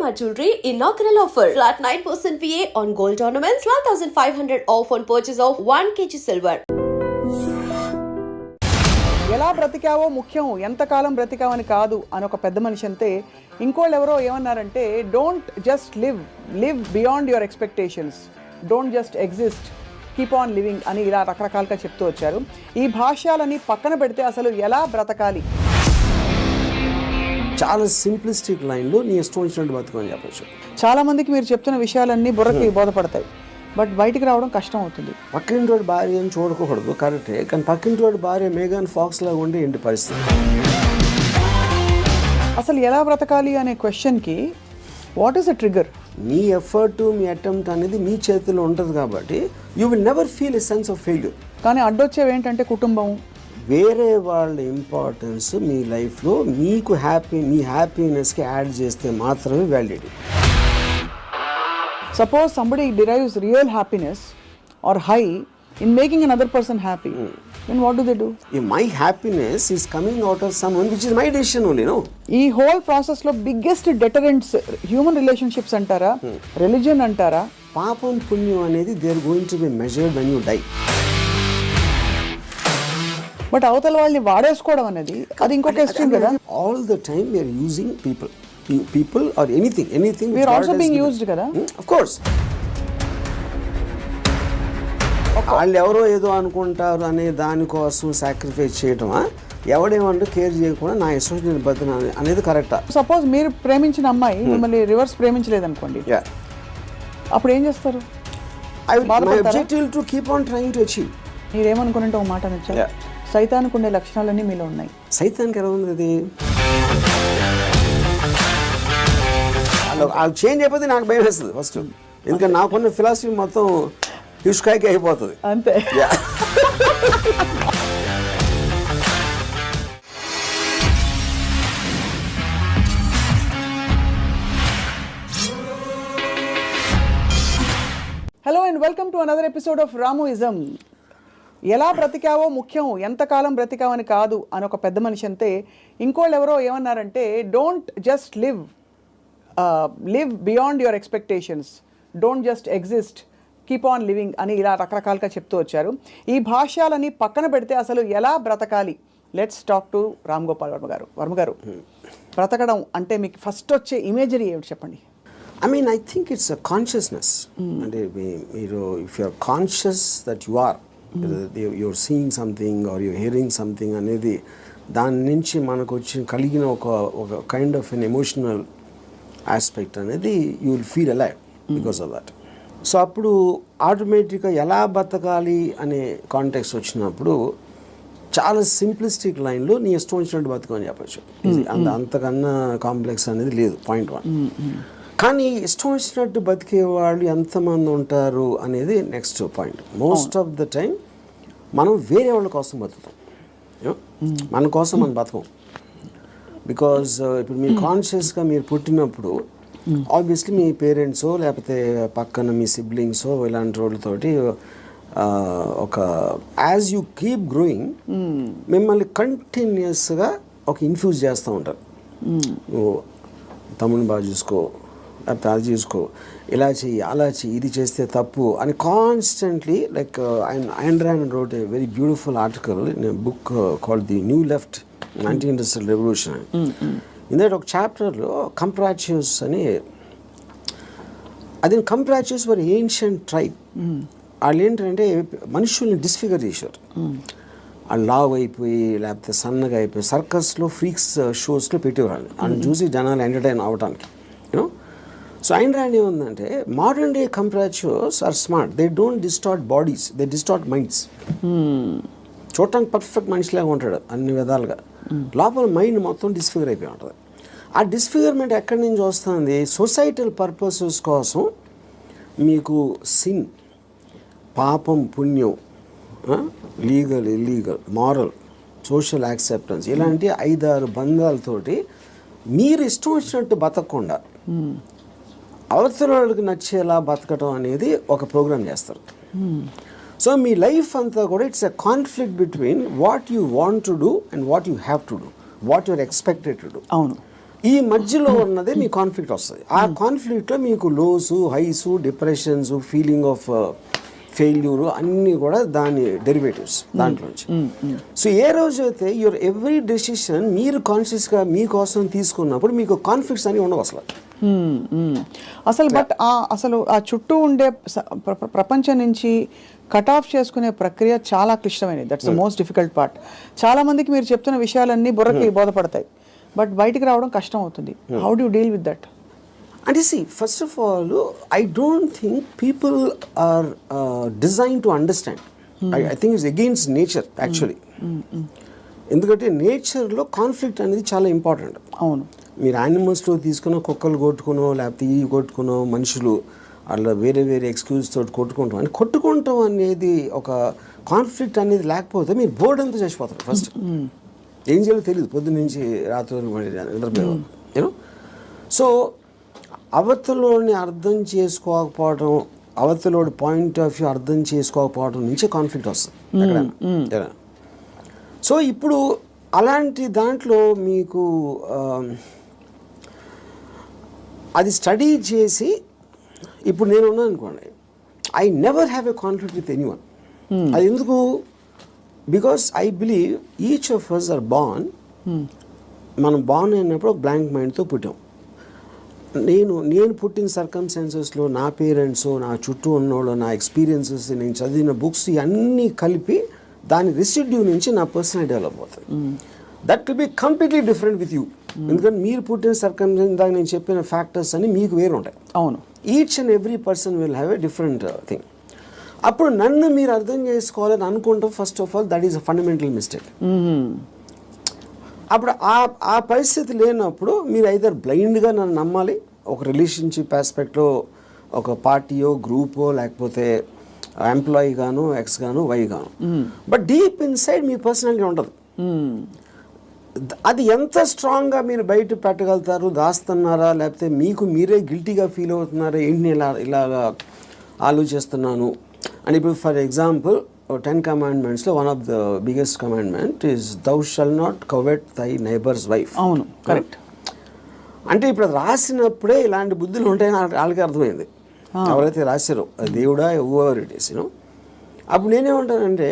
Shalimar Jewelry inaugural offer. Flat 9% VA on gold ornaments, 12,500 off on purchase of 1 kg silver. ఎలా బ్రతికావో ముఖ్యం, ఎంతకాలం బ్రతికావని కాదు అని ఒక పెద్ద మనిషి అంతే. ఇంకోళ్ళు ఎవరో ఏమన్నారంటే, don't just live beyond your expectations, don't just exist, keep on living అని ఇలా రకరకాలుగా చెప్తూ వచ్చారు. ఈ భాష్యాలని పక్కన పెడితే అసలు ఎలా బ్రతకాలి? చాలా సింప్లిస్టిక్ లైన్లో నీ ఇష్టం వచ్చినట్టు బతుకని చెప్పచ్చు. చాలామందికి మీరు చెప్తున్న విషయాలన్నీ బుర్రకి బోధపడతాయి, బట్ బయటికి రావడం కష్టం అవుతుంది. పక్కింటి వాడి భార్య అని చూడకూడదు, కరెక్టే. కానీ పక్కింటి వాడి భార్య మేఘన్ ఫాక్స్ లాగా ఉండే ఏంటి పరిస్థితి? అసలు ఎలా బ్రతకాలి అనే క్వశ్చన్కి what is the trigger? Me effort, me attempt అనేది మీ చేతిలో ఉంటుంది కాబట్టి you will never feel a sense of failure. కానీ అడ్డొచ్చేవి ఏంటంటే కుటుంబం, వేరే వాళ్ళ ఇంపార్టెన్స్ మీ లైఫ్లో మీకు మీ హ్యాపీనెస్కి యాడ్ చేస్తే మాత్రమే validity. Suppose somebody derives real happiness or high in making another person happy, then what do? If my happiness is coming out of someone which is my decision only, no? ఈ whole ప్రాసెస్లో biggest deterrents human relationships అంటారా, religion అంటారా? పాపం పుణ్యం అనేది they are going to be measured when you die. But అవతల వాళ్ళని వాడేసుకోవడం అనేది అది ఇంకొక ఎక్స్ట్రీమ్ కదా. All the time we are using people or anything we are also being used kada. Of course. వాళ్ళు ఎవరో ఏదో అనుకుంటారు అనే దానికోసం సాక్రిఫైస్ చేయటమా, ఎవడేమంటే కేర్ చేయకుండా నా ఇష్టం నేను బతున్నా అనేది కరెక్టా? సపోజ్ మీరు ప్రేమించిన అమ్మాయి మిమ్మల్ని రివర్స్ ప్రేమించలేదు అనుకోండి, అప్పుడు ఏం చేస్తారు? My objective to keep on trying to achieve. మీరేమనుకున్నట్టు ఒక మాట నచ్చా, సైతానికి ఉండే లక్షణాలన్నీ మీలో ఉన్నాయి. సైతానికి ఎలా ఉంది అది? అది చేంజ్ అయిపోతే నాకు భయం వేస్తుంది ఫస్ట్, ఎందుకంటే నాకున్న ఫిలాసఫీ మొత్తం ఇష్కాయకి అయిపోతుంది అంతే. Hello and welcome to another episode of Ramoism. ఎలా బ్రతికావో ముఖ్యం, ఎంతకాలం బ్రతికావని కాదు అని ఒక పెద్ద మనిషి అంతే. ఇంకోళ్ళు ఎవరో ఏమన్నారంటే, don't just live beyond your expectations, don't just exist, keep on living అని ఇలా రకరకాలుగా చెప్తూ వచ్చారు. ఈ భాష్యాలని పక్కన పెడితే అసలు ఎలా బ్రతకాలి? Let's talk to Ram Gopal Varma గారు. బ్రతకడం అంటే మీకు ఫస్ట్ వచ్చే ఇమేజరీ ఏమిటి చెప్పండి? I think it's a consciousness. అంటే మీరు if you are conscious that you are you're seeing something or you're hearing something అనేది దాని నుంచి మనకు వచ్చి కలిగిన ఒక kind of an emotional aspect అనేది you will feel alive because of that. So అప్పుడు ఆటోమేటిక్గా ఎలా బతకాలి అనే కాంటెక్స్ట్ వచ్చినప్పుడు చాలా సింప్లిస్టిక్ లైన్లో నీ ఇష్టం వచ్చినట్టు బతకని చెప్పచ్చు. అంతకన్నా కాంప్లెక్స్ అనేది లేదు, పాయింట్ 1. కానీ ఇష్టం వచ్చినట్టు బతికే వాళ్ళు ఎంతమంది ఉంటారు అనేది next point. Most of the time మనం వేరే వాళ్ళ కోసం బతుకుతాం, మన కోసం మనం బతకం. బికాజ్ ఇప్పుడు మీరు కాన్షియస్గా మీరు పుట్టినప్పుడు ఆబ్వియస్లీ మీ పేరెంట్సో లేకపోతే పక్కన మీ సిబ్లింగ్సో ఇలాంటి వాళ్ళతోటి ఒక యాజ్ యూ కీప్ గ్రోయింగ్ మిమ్మల్ని కంటిన్యూస్గా ఒక ఇన్ఫ్యూజ్ చేస్తూ ఉంటారు. నువ్వు తమ్ముని బాగా చూసుకో, లేకపోతే అది చూసుకో, ఇలా చెయ్యి, అలా చెయ్యి, ఇది చేస్తే తప్పు అని constantly. Like Ayn Rand wrote a very beautiful article in a book called The New Left, Anti-Industrial Revolution. ఇందులో ఒక చాప్టర్లో కంప్రాచ్యూస్ అని, అది కంప్రాచ్యూస్ వర్ ఏన్షియంట్ ట్రైబ్. వాళ్ళు ఏంటంటే మనుషుల్ని డిస్ఫిగర్ చేశారు. వాళ్ళు లావ్ అయిపోయి లేకపోతే సన్నగా అయిపోయి సర్కస్లో ఫ్రీక్స్ షోస్లో పెట్టేవాళ్ళు, అని చూసి జనాలు ఎంటర్టైన్ అవ్వడానికి. యూనో, సో Ayn Rand ఏముందంటే, modern day comprachicos are smart, they don't distort bodies, they distort minds. చూడటానికి పర్ఫెక్ట్ మనిషిలాగా ఉంటాడు అన్ని విధాలుగా, లోపల మైండ్ మొత్తం డిస్ఫిగర్ అయిపోయి ఉంటుంది. ఆ డిస్ఫిగర్మెంట్ ఎక్కడి నుంచి వస్తుంది? సొసైటల్ పర్పసెస్ కోసం మీకు సిన్, పాపం పుణ్యం, legal illegal, moral, social acceptance, ఇలాంటి 5-6 బంధాలతోటి మీరు ఇష్టం వచ్చినట్టు బతకకుండా అవతల వాళ్ళకి నచ్చేలా బతకటం అనేది ఒక ప్రోగ్రామ్ చేస్తారు. సో మీ లైఫ్ అంతా కూడా it's a conflict between what you want to do and what you have to do, what you're expected to do. అవును, ఈ మధ్యలో ఉన్నదే మీ కాన్ఫ్లిక్ట్ వస్తుంది. ఆ కాన్ఫ్లిక్ట్లో మీకు lows, highs, depressions, feeling of failure అన్నీ కూడా దాని డెరివేటివ్స్ దాంట్లోంచి. సో ఏ రోజైతే యువర్ ఎవ్రీ డెసిషన్ మీరు కాన్షియస్గా మీకోసం తీసుకున్నప్పుడు మీకు కాన్ఫ్లిక్ట్స్ అని ఉండవు అసలు. అసలు బట్ అసలు ఆ చుట్టూ ఉండే ప్రపంచం నుంచి కట్ ఆఫ్ చేసుకునే ప్రక్రియ చాలా క్లిష్టమైనది. That's the most difficult part. చాలా మందికి మీరు చెప్తున్న విషయాలన్నీ బుర్రకి బోధపడతాయి, బట్ బయటికి రావడం కష్టం అవుతుంది. How do you deal with that? అంటే first of all I don't think people are design to understand. I think it's against nature actually. ఎందుకంటే నేచర్లో కాన్ఫ్లిక్ట్ అనేది చాలా ఇంపార్టెంట్. అవును. మీరు యానిమల్స్లో తీసుకున్న కుక్కలు కొట్టుకునో లేకపోతే ఈ కొట్టుకునో మనుషులు అలా వేరే వేరే ఎక్స్క్యూజ్ తోటి కొట్టుకుంటాం అని కొట్టుకుంటాం అనేది ఒక కాన్ఫ్లిక్ట్ అనేది లేకపోతే మీరు బోర్డు అంతా చచ్చిపోతారు. ఫస్ట్ ఏం చేయాలో తెలియదు, పొద్దున్న నుంచి రాత్రి నిద్రపోయాం యూనో. సో అవతలోని అర్థం చేసుకోకపోవడం, అవతలోడి పాయింట్ ఆఫ్ వ్యూ అర్థం చేసుకోకపోవడం నుంచి కాన్ఫ్లిక్ట్ వస్తుంది ఎక్కడైనా. సో ఇప్పుడు అలాంటి దాంట్లో మీకు అది స్టడీ చేసి ఇప్పుడు నేను ఉన్నాను అనుకోండి, I never have a conflict with anyone. అది ఎందుకు? Because I believe each of us are born. మనం బార్న్ అయినప్పుడు ఒక బ్లాంక్ మైండ్తో పుట్టాం. నేను పుట్టిన సర్కమ్స్టాన్సెస్లో నా పేరెంట్స్, నా చుట్టూ ఉన్నోళ్ళు, నా ఎక్స్పీరియన్సెస్, నేను చదివిన బుక్స్ ఇవన్నీ కలిపి దాని రెసిడ్యూ నుంచి నా పర్సనాలిటీ డెవలప్ అవుతుంది. That will be completely different with you. ఎందుకంటే మీరు పుట్టిన సర్కమ్స్టాన్స్ దాకా నేను చెప్పిన ఫ్యాక్టర్స్ అన్ని మీకు వేరు ఉంటాయి. అవును. Each and every person will have a different thing. అప్పుడు నన్ను మీరు అర్థం చేసుకోవాలని అనుకుంటాం. First of all that is a fundamental mistake. అప్పుడు ఆ పరిస్థితి లేనప్పుడు మీరు ఐదర్ బ్లైండ్గా నన్ను నమ్మాలి, ఒక రిలేషన్షిప్ ఆస్పెక్ట్లో ఒక పార్టీయో గ్రూపో లేకపోతే ఎంప్లాయీ గాను, ఎక్స్ గాను, వై గాను. But deep inside me personality ఉండదు. అది ఎంత స్ట్రాంగ్గా మీరు బయట పెట్టగలుగుతారు, దాస్తున్నారా లేకపోతే మీకు మీరే గిల్టీగా ఫీల్ అవుతున్నారా, ఏంటి ఇలాగా ఆలోచిస్తున్నాను అని. ఇప్పుడు ఫర్ ఎగ్జాంపుల్ 10 commandmentsలో one of the biggest commandment is thou shall not covet thy neighbour's wife. అవును, కరెక్ట్. అంటే ఇప్పుడు రాసినప్పుడే ఇలాంటి బుద్ధులు ఉంటాయని వాళ్ళకి అర్థమైంది, ఎవరైతే రాశారో దేవుడా ఎవర్ ఇట్ ఈస్ యూనో. అప్పుడు నేనేమంటానంటే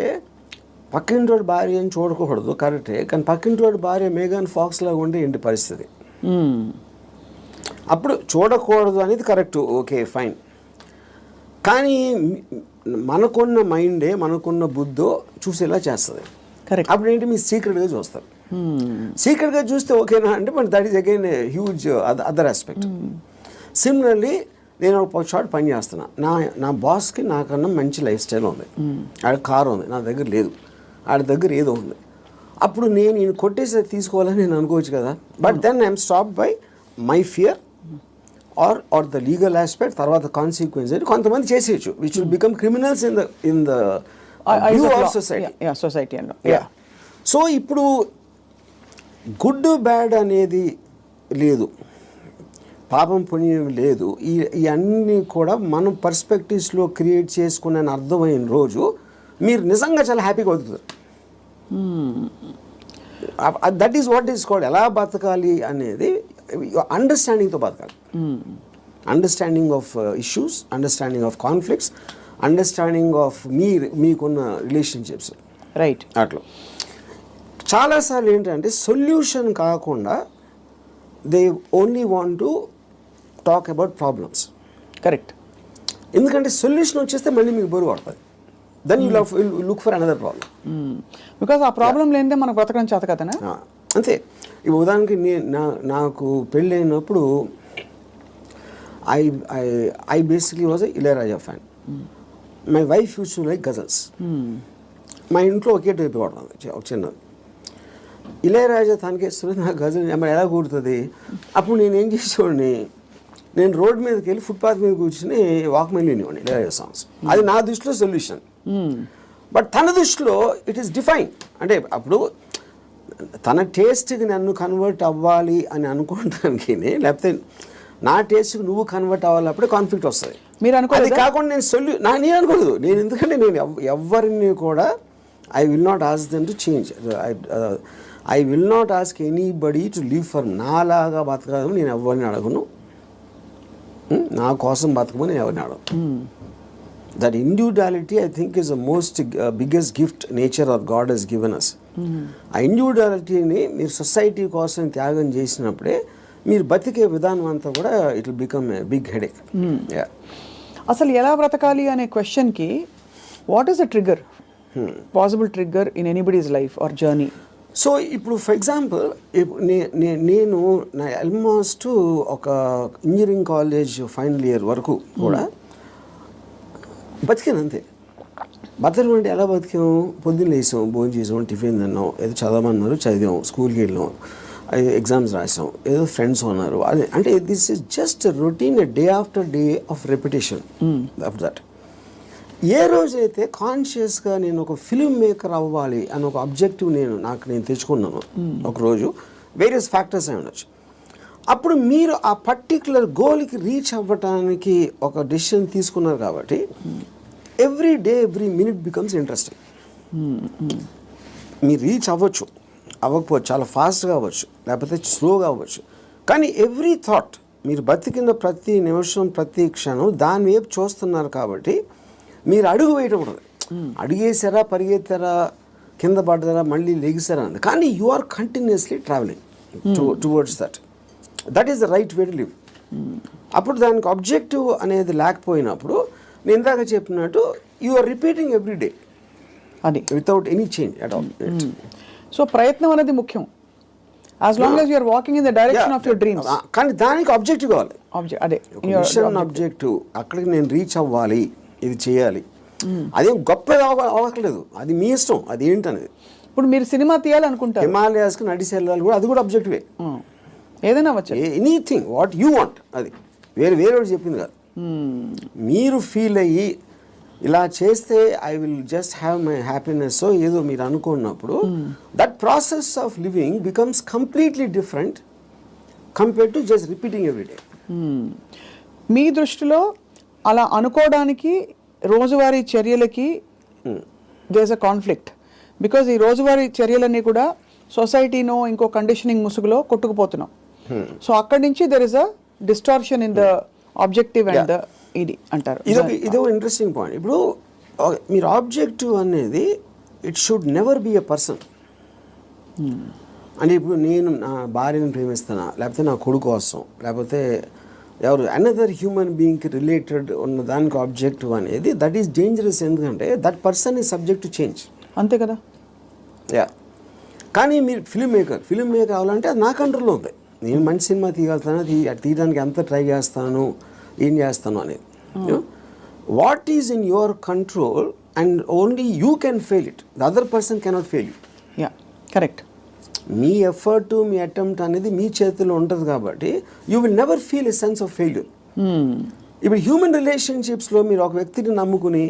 పక్కింటోడి భార్య అని చూడకూడదు, కరెక్టే, కానీ పక్కింటోడి భార్య మేఘన్ ఫాక్స్ లాగా ఉంటే ఏంటి పరిస్థితి? అప్పుడు చూడకూడదు అనేది కరెక్ట్, ఓకే ఫైన్. కానీ మనకున్న మైండే, మనకున్న బుద్ధో చూసేలా చేస్తుంది. కరెక్ట్. అప్పుడు ఏంటి మీరు సీక్రెట్గా చూస్తారు. సీక్రెట్గా చూస్తే ఓకేనా అంటే but that is again a huge other aspect. Similarly నేను ఒక షార్ట్ పని చేస్తున్నా, నా బాస్కి నాకన్నా మంచి లైఫ్ స్టైల్ ఉంది, ఆడ కారు ఉంది, నా దగ్గర లేదు, ఆడ దగ్గర ఏదో ఉంది. అప్పుడు నేను ఈయన కొట్టేసి తీసుకోవాలని నేను అనుకోవచ్చు కదా. But then I'm stop by my fear or the legal aspect, తర్వాత కాన్సిక్వెన్స్ అని కొంతమంది చేసేయచ్చు, which will become criminals in the view of society. So ఇప్పుడు గుడ్ బ్యాడ్ అనేది లేదు, పాపం పుణ్యం లేదు. ఇవన్నీ కూడా మనం పర్స్పెక్టివ్స్లో క్రియేట్ చేసుకునే అర్థమైన రోజు మీరు నిజంగా చాలా హ్యాపీగా బతుకుతారు. That is what is called ఎలా బతకాలి అనేది అండర్స్టాండింగ్తో బతకాలి. Understanding of issues, understanding of conflicts, understanding of మీకున్న రిలేషన్షిప్స్. రైట్. అట్లా చాలాసార్లు ఏంటంటే సొల్యూషన్ కాకుండా they only want to talk about problems. Correct. ఎందుకంటే సొల్యూషన్ వచ్చేస్తే మళ్ళీ మీకు బరువు పడుతుంది. Then you look for another problem. Because ఆ ప్రాబ్లం లేనిదే మనకు బ్రతకడం చేత కదనా. అంతే. ఇప్పుడు ఉదాహరణకి నాకు పెళ్ళి అయినప్పుడు I basically was Ilaiyaraaja fan. My wife use to like ghazals. మా ఇంట్లో ఒకే టైప్ పడుతుంది ఒక చిన్నది. ఇళయరాజా తనకేస్తుంది, నాకు గజల్ మరి ఎలా కూడుతుంది. అప్పుడు నేను ఏం చేసేవాడిని, నేను రోడ్ మీదకి వెళ్ళి ఫుట్పాత్ మీద కూర్చుని వాక్మెన్ వినేవాడిని ఇళయరాజా సాంగ్స్. అది నా దృష్టిలో సొల్యూషన్. బట్ తన దృష్టిలో ఇట్ ఈస్ డిఫైన్. అంటే అప్పుడు తన టేస్ట్కి నన్ను కన్వర్ట్ అవ్వాలి అని అనుకోవడానికి, లేకపోతే నా టేస్ట్కి నువ్వు కన్వర్ట్ అవ్వాలప్పుడే కాన్ఫ్లిక్ట్ వస్తుంది. మీరు అనుకోలేదు. అది కాకుండా నేను అనుకోలేదు. నేను ఎందుకంటే నేను ఎవరిని కూడా I will not ask them to change. I will not ask anybody to live for నాలాగా బతకదని నేను ఎవరిని అడగను, నా కోసం బతకమని నేను ఎవరిని అడగను. That individuality I think is the most biggest gift nature or God has given us. ఆ ఇండివిజువాలిటీని మీరు సొసైటీ కోసం త్యాగం చేసినప్పుడే మీరు బతికే విధానం అంతా కూడా it will become a big headache. అసలు ఎలా బ్రతకాలి అనే క్వశ్చన్కి what is the trigger, possible trigger in anybody's life or journey? So ఇప్పుడు ఫర్ ఎగ్జాంపుల్ నేను నా ఆల్మోస్ట్ ఒక ఇంజనీరింగ్ కాలేజ్ ఫైనల్ ఇయర్ వరకు కూడా బతికాను అంతే. బతకడం అంటే ఎలా బతికాం? పొద్దున్న లేసాం, భోజనం చేసాం, టిఫిన్ తిన్నాం, ఏదో చదవమన్నారు చదివాం, స్కూల్కి వెళ్ళాం, ఎగ్జామ్స్ రాసాం, ఏదో ఫ్రెండ్స్ ఉన్నారు. అదే అంటే this is just routine day after day of repetition of that. ఏ రోజైతే కాన్షియస్గా నేను ఒక ఫిల్మ్ మేకర్ అవ్వాలి అని ఒక అబ్జెక్టివ్ నేను తెచ్చుకున్నాను ఒకరోజు, వేరియస్ ఫ్యాక్టర్స్ అయి ఉండొచ్చు, అప్పుడు మీరు ఆ పర్టిక్యులర్ గోల్కి రీచ్ అవ్వటానికి ఒక డెసిషన్ తీసుకున్నారు కాబట్టి every day every minute becomes interesting. మీరు రీచ్ అవ్వచ్చు, అవ్వకపోవచ్చు, చాలా ఫాస్ట్గా అవ్వచ్చు, లేకపోతే స్లోగా అవ్వచ్చు, కానీ ఎవ్రీ థాట్ మీరు బతికిన ప్రతి నిమిషం ప్రతి క్షణం దాని వైపు చూస్తున్నారు కాబట్టి మీరు అడుగు వేయటం ఉండదు. అడిగేసారా, పరిగెత్తారా, కింద పడ్డారా, మళ్ళీ లెగిసారా అని, కానీ you are continuously travelling towards that is the right way to live. అప్పుడు దానికి ఆబ్జెక్టివ్ అనేది లేకపోయినప్పుడు నేను ఇందాక చెప్పినట్టు you are repeating every day అది without any change at all. So ప్రయత్నం అనేది ముఖ్యం, as long as you're walking in the direction of your dreams. కానీ దానికి ఆబ్జెక్టివ్ కావాలి, అదే మిషన్ ఆబ్జెక్టివ్. అక్కడికి నేను రీచ్ అవ్వాలి, ఇది చేయాలి, అదేం గొప్ప అవ్వట్లేదు, అది మీ ఇష్టం, అది ఏంటనేది. ఇప్పుడు మీరు సినిమా తీయాలనుకుంటారు, హిమాలయాస్కి నడిచి వెళ్ళాలి కూడా, అది కూడా ఆబ్జెక్టివే. ఏదైనా అవ్వచ్చు, ఎనీథింగ్ వాట్ యూ వాంట్, అది వేరే చెప్పింది కాదు. మీరు ఫీల్ అయ్యి ఇలా చేస్తే I will just have my happiness ఏదో మీరు అనుకున్నప్పుడు that process of living becomes completely different compare to just repeating every day. మీ దృష్టిలో అలా అనుకోవడానికి రోజువారీ చర్యలకి there is a conflict, because ఈ రోజువారీ చర్యలన్నీ కూడా సొసైటీనో ఇంకో కండిషనింగ్ ముసుగులో కొట్టుకుపోతున్నాం. సో అక్కడి నుంచి there is a distortion in the objective and the ఇది అంటారు. ఇదో ఇంట్రెస్టింగ్ పాయింట్. ఇప్పుడు మీరు ఆబ్జెక్టివ్ అనేది it should never be a person. అంటే ఇప్పుడు నేను నా భార్యను ప్రేమిస్తానా, లేకపోతే నా కొడుకు కోసం, లేకపోతే ఎవరు అనదర్ హ్యూమన్ బీయింగ్కి రిలేటెడ్ ఉన్న దానికి ఆబ్జెక్టివ్ అనేది దట్ ఈస్ డేంజరస్. ఎందుకంటే that person is subject to change. అంతే కదా. యా, కానీ మీరు ఫిల్మ్ మేకర్ అవ్వాలంటే అది నా కంట్రోల్లో ఉంది. నేను మంచి సినిమా తీయగలుగుతాను, తీయడానికి ఎంత ట్రై చేస్తాను, ఏం చేస్తాను అనేది. What is in your control and only you can fail it, the other person cannot fail you. Yeah, correct. Me effort, me attempt అనేది మీ చేతిలో ఉంటుంది కాబట్టి you will never feel a sense of failure. ఇప్పుడు human రిలేషన్షిప్స్లో మీరు ఒక వ్యక్తిని నమ్ముకుని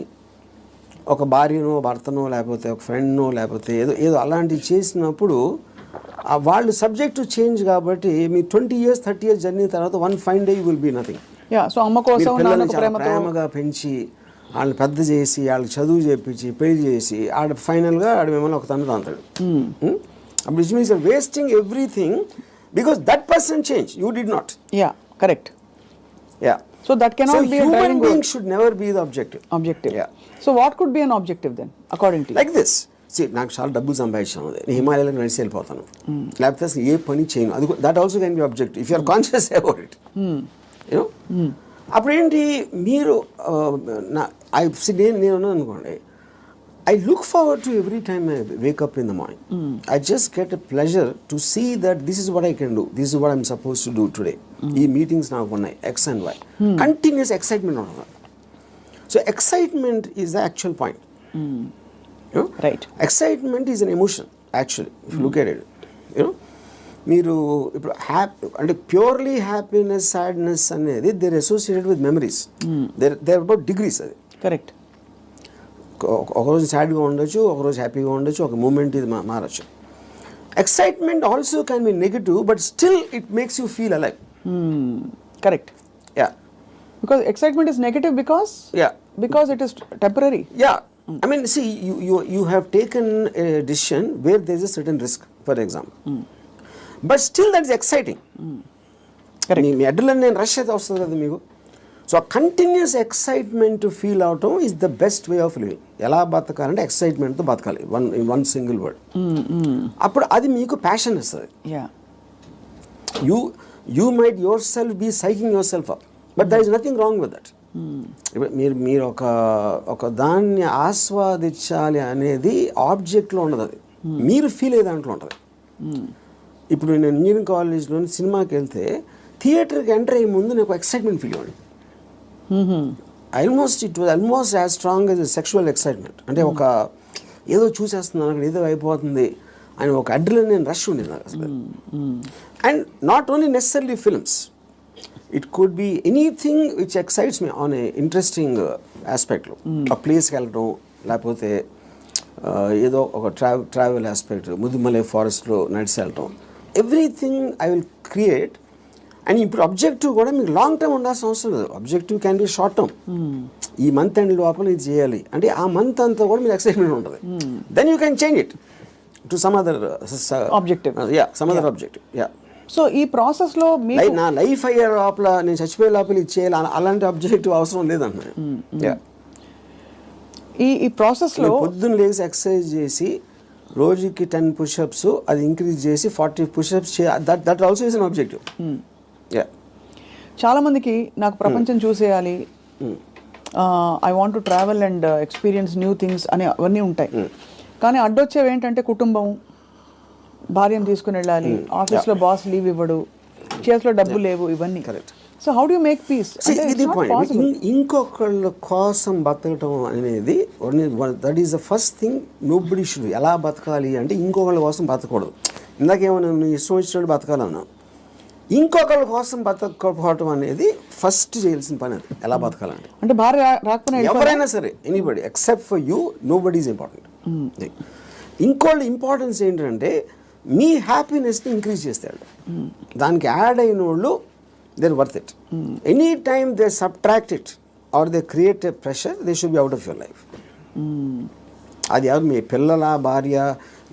ఒక భార్యనో, భర్తనో, లేకపోతే ఒక ఫ్రెండ్నో, లేకపోతే ఏదో అలాంటివి చేసినప్పుడు వాళ్ళు సబ్జెక్ట్ టు చేంజ్ కాబట్టి మీ 20 years 30 years జర్నీ తర్వాత one fine day you will be nothing. So అమ్మ కోసం ప్రేమగా పెంచి వాళ్ళని పెద్ద చేసి వాళ్ళకి చదువు చేపించి పెళ్లి చేసి ఫైనల్గా మిమ్మల్ని ఒక తండ్రి అంటాడు. అప్పుడు it means wasting everything because that person change, you did not. Yeah, correct. Yeah, so that cannot be a driving being should never be the objective. Yeah. So what could be an objective then according to you? Like this. See, నాకు చాలా డబ్బులు సంపాదించాను, నేను హిమాలయాలకు నడిచి వెళ్ళిపోతాను, లేకపోతే అసలు ఏ పని చేయను, అది that also can be objective if you are conscious about it. You know, అప్పుడు ఏంటి మీరు నేను అనుకోండి, I look forward to every time I wake up in the morning. I just get a pleasure to see that this is what I can do. This is what I'm supposed to do today. ఈ meetings నాకు ఉన్నాయి X and Y. Continuous excitement on that. So excitement is the actual point. You know? Right. Excitement is an emotion actually. If you look at it, you know, మీరు ఇప్పుడు అంటే purely happiness, sadness అనేది they're associated with memories. They're about degrees. అది correct. ఒకరోజు సాడ్గా ఉండొచ్చు, ఒకరోజు హ్యాపీగా ఉండొచ్చు, ఒక మూమెంట్ ఇది మారచ్చు. Excitement also can be negative but still it makes you feel alive. Correct. Yeah, because excitement is negative because it is temporary. Yeah, I mean, see, you have taken a decision where there is a certain risk. For example. But still that is exciting. Me adrenaline నేను rush అయితే వస్తుంది కదా మీకు. So continuous excitement feel అవటం is the best way of living. ఎలా బతకాలంటే ఎక్సైట్మెంట్తో బతకాలి, one single word. అప్పుడు అది మీకు ప్యాషన్ ఇస్తుంది. You might yourself be psyching yourself up, but there is nothing wrong with that. మీరు ఒక దాన్ని ఆస్వాదించాలి అనేది ఆబ్జెక్ట్లో ఉండదు, అది మీరు ఫీల్ అయ్యే దాంట్లో ఉంటుంది. ఇప్పుడు నేను ఇంజనీరింగ్ కాలేజ్లోని సినిమాకి వెళ్తే థియేటర్కి ఎంటర్ అయ్యే ముందు నాకు ఎక్సైట్మెంట్ ఫీల్ అవ్వండి. It was almost as strong as sexual excitement. అంటే ఒక ఏదో చూసేస్తున్నాను అక్కడ ఏదో అయిపోతుంది అని ఒక అడ్రినలిన్ రష్ ఉండేది నాకు అసలు. And not only necessary films, it could be anything which excites me on a interesting ఆస్పెక్ట్లో. ఆ ప్లేస్కి వెళ్ళడం, లేకపోతే ఏదో ఒక ట్రావెల్ ఆస్పెక్ట్, ముదుమలై ఫారెస్ట్లో నడిచి వెళ్ళటం, everything I will create. And ఇప్పుడు అబ్జెక్టివ్ కూడా మీకు లాంగ్ టర్మ్ ఉండాల్సిన అవసరం లేదు. Objective can be short term. ఈ మంత్ ఎండ్ లోపల ఇది చేయాలి అంటే ఆ మంత్ అంతా కూడా మీకు ఎక్సైట్మెంట్ ఉంటుంది. Then you can change it to some other objective. Some other objective. So ఈ ప్రాసెస్లో నా లైఫ్ అయ్యే లోపల, నేను చచ్చిపోయే లోపల ఇది చేయాలి అలాంటి అబ్జెక్టివ్ అవసరం లేదన్న. ఈ ప్రాసెస్లో పొద్దున్న లేచి ఎక్సర్సైజ్ చేసి రోజుకి 10 పుషప్స్ అది ఇంక్రీజ్ చేసి 40 pushups that also is an objective. చాలా మందికి నాకు ప్రపంచం చూసేయాలి, I want to travel and experience new things అని అవన్నీ ఉంటాయి. కానీ అడ్డొచ్చేవి ఏంటంటే కుటుంబం, భార్యను తీసుకుని వెళ్ళాలి, ఆఫీస్లో బాస్ లీవ్ ఇవ్వడు, చేతిలో డబ్బు లేవు, ఇవన్నీ. So how do you make peace? ఇది పాయింట్. ఇంకొకళ్ళ కోసం బతకటం అనేది that is the first thing nobody should. ఎలా బతకాలి అంటే ఇంకొకళ్ళ కోసం బతకూడదు. ఇందాకేమన్నా నువ్వు ఇష్టం వచ్చినట్టు బతకాలన్నా, ఇంకొకళ్ళ కోసం బతకపోవటం అనేది ఫస్ట్ చేయాల్సిన పని. అది ఎలా బతకాలంటే, అంటే భార్య రాకపోయినా ఎవరైనా సరే, anybody except for you, nobody is important. ఇంకోళ్ళ ఇంపార్టెన్స్ ఏంటంటే మీ హ్యాపీనెస్ని ఇంక్రీజ్ చేస్తాడు. దానికి యాడ్ అయిన వాళ్ళు they're worth it. Anytime they subtract it or they create a pressure, they should be out of your life. అది ఎవరు, మీ పిల్లల, భార్య,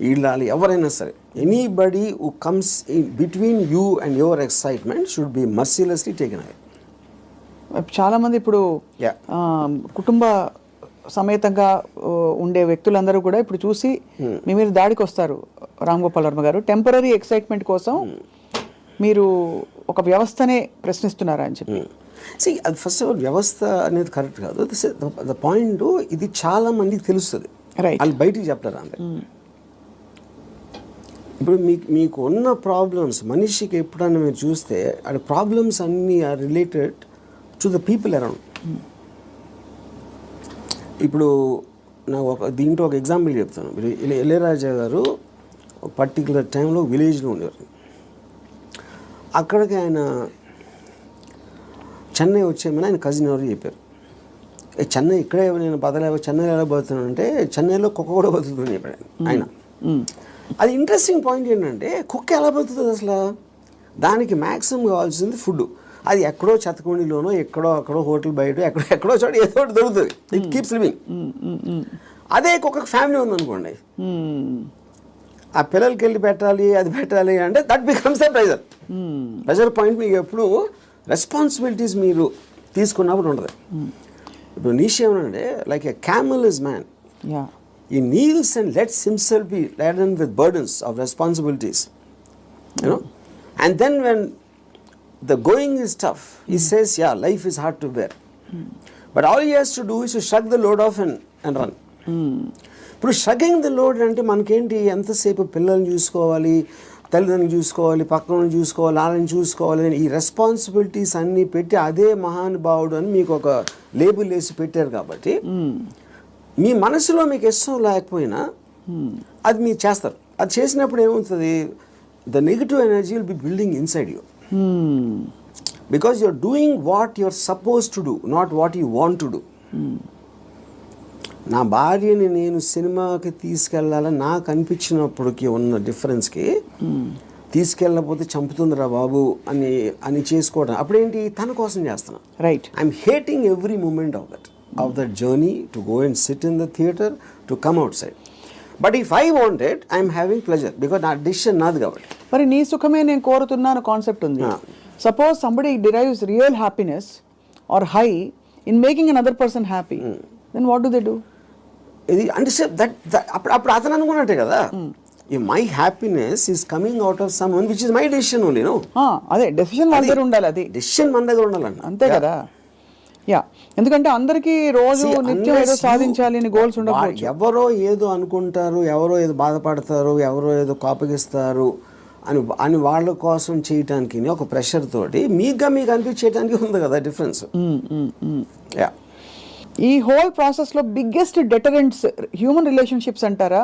ఇళ్ళాలి, ఎవరైనా సరే, anybody who comes in between you and your excitement should be mercilessly taken away. చాలామంది ఇప్పుడు కుటుంబ సమేతంగా ఉండే వ్యక్తులందరూ కూడా ఇప్పుడు చూసి మీ మీద దాడికి వస్తారు. రామ్ గోపాల్ వర్మ గారు, టెంపరీ ఎక్సైట్మెంట్ కోసం మీరు ఒక వ్యవస్థనే ప్రశ్నిస్తున్నారా అని చెప్పి. అది ఫస్ట్ ఆఫ్ ఆల్ వ్యవస్థ అనేది కరెక్ట్ కాదు. ద పాయింట్, ఇది చాలా మందికి తెలుస్తుంది, వాళ్ళు బయటికి చెప్తారు అంతే. ఇప్పుడు మీకు ఉన్న ప్రాబ్లమ్స్, మనిషికి ఎప్పుడన్నా మీరు చూస్తే ఆ ప్రాబ్లమ్స్ అన్నీ are related to the people around. ఇప్పుడు నాకు దీంట్లో ఒక ఎగ్జాంపుల్ చెప్తాను. ఇళయరాజా గారు పర్టికులర్ టైంలో విలేజ్లో ఉండేవారు. అక్కడికి ఆయన చెన్నై వచ్చేమని ఆయన కజిన్ ఎవరు చెప్పారు. చెన్నై ఇక్కడే నేను బతలేవో, చెన్నైలో ఎలా బతుకుతున్నాను అంటే చెన్నైలో కుక్క కూడా బతుకుతుందని చెప్పాడు ఆయన. అది ఇంట్రెస్టింగ్ పాయింట్ ఏంటంటే, కుక్క ఎలా బతుకుతుంది అసలు? దానికి మ్యాక్సిమం కావాల్సింది ఫుడ్. అది ఎక్కడో చెత్తకుండిలోనో, ఎక్కడో అక్కడో హోటల్ బయట ఎక్కడో చోట ఏదో ఒకటి దొరుకుతుంది. It keeps living. అదే కుక్కకి ఫ్యామిలీ ఉందనుకోండి, ఆ పిల్లలకి వెళ్ళి పెట్టాలి, అది పెట్టాలి అంటే that becomes the pressure. Pressure point మీకు ఎప్పుడు రెస్పాన్సిబిలిటీస్ మీరు తీసుకున్నప్పుడు ఉంటుంది. ఇప్పుడు నీషే ఏమనంటే, like a camel is man, he kneels and lets himself be laden with burdens of responsibilities, you know. And then when the going is tough, he says, yeah, life is hard to bear. But all he has to do is to shrug the load off and run. ఇప్పుడు షగింగ్ the load అంటే మనకేంటి, ఎంతసేపు పిల్లల్ని చూసుకోవాలి, తల్లిదండ్రులు చూసుకోవాలి, పక్కన చూసుకోవాలి, వాళ్ళని చూసుకోవాలి, ఈ రెస్పాన్సిబిలిటీస్ అన్నీ పెట్టి అదే మహానుభావుడు అని మీకు ఒక లేబుల్ వేసి పెట్టారు. కాబట్టి మీ మనసులో మీకు ఇష్టం లేకపోయినా అది మీరు చేస్తారు. అది చేసినప్పుడు ఏమవుతుంది, the negative energy will be building inside you, because you're doing what you're suppose to do, not what you want to do. నా భార్యని నేను సినిమాకి తీసుకెళ్ళాలని నాకు అనిపించినప్పటికీ ఉన్న డిఫరెన్స్కి, తీసుకెళ్ళకపోతే చంపుతుందిరా బాబు అని చేసుకోవడం, అప్పుడేంటి, తన కోసం చేస్తున్నా. Right. I'm hating every moment of that journey to go and sit in the theatre to come outside. But if I wanted I'm having pleasure because నా డిసిషన్ నాది కాబట్టి. మరి నీ సుఖమే నేను కోరుతున్నాను కాన్సెప్ట్ ఉంది. Suppose somebody derives real happiness or high in making another person happy, then what do they do? ఇది అంటే దట్ అప్పుడు అతను అనుకున్నట్టే కదా, my happiness is coming out of someone which is my decision only. No, అదే decision మన దగ్గర ఉండాలి, అది డెసిషన్ మన దగ్గర ఉండాలండి, అంతే కదా. యా, ఎందుకంటే అందరికీ రోజు నిత్యం ఏదో సాధించాలి అని గోల్స్ ఉండకపోవచ్చు. ఎవరో ఏదో అనుకుంటారు, ఎవరో ఏదో బాధపడతారు, ఎవరో ఏదో కోపగిస్తారు అని వాళ్ళ కోసం చేయటానికి ఒక ప్రెషర్ తోటి మీకు అనిపించేయడానికి ఉంది కదా డిఫరెన్స్. యా, ఈ హోల్ ప్రాసెస్ లో బిగ్గెస్ట్ డెటరెంట్స్ హ్యూమన్ రిలేషన్షిప్స్ అంటారా,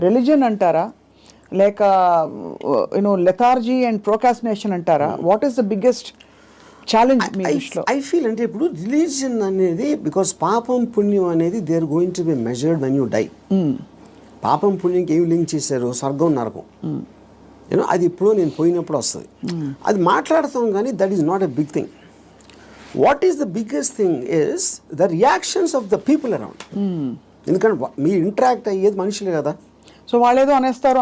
రిలీజన్ అంటారా, లేక లెథార్జీ అండ్ ప్రోకాస్టినేషన్ అంటారా? What is the biggest challenge మీ దృష్టిలో? ఐ ఫీల్ అంటే ఇప్పుడు రిలీజియన్ అనేది బికాస్ పాపం పుణ్యం అనేది they are going to be measured when you die. పాపం పుణ్యంకి ఏమి లింక్ చేశారు? స్వర్గం నరకం. అది ఇప్పుడు నేను పోయినప్పుడు వస్తుంది, అది మాట్లాడతాం కానీ that is not a big thing. What is the biggest thing is the reactions of the people around. ఎందుకంటే మీరు ఇంటరాక్ట్ అయ్యేది మనుషులే కదా. సో వాళ్ళు ఏదో అనేస్తారు,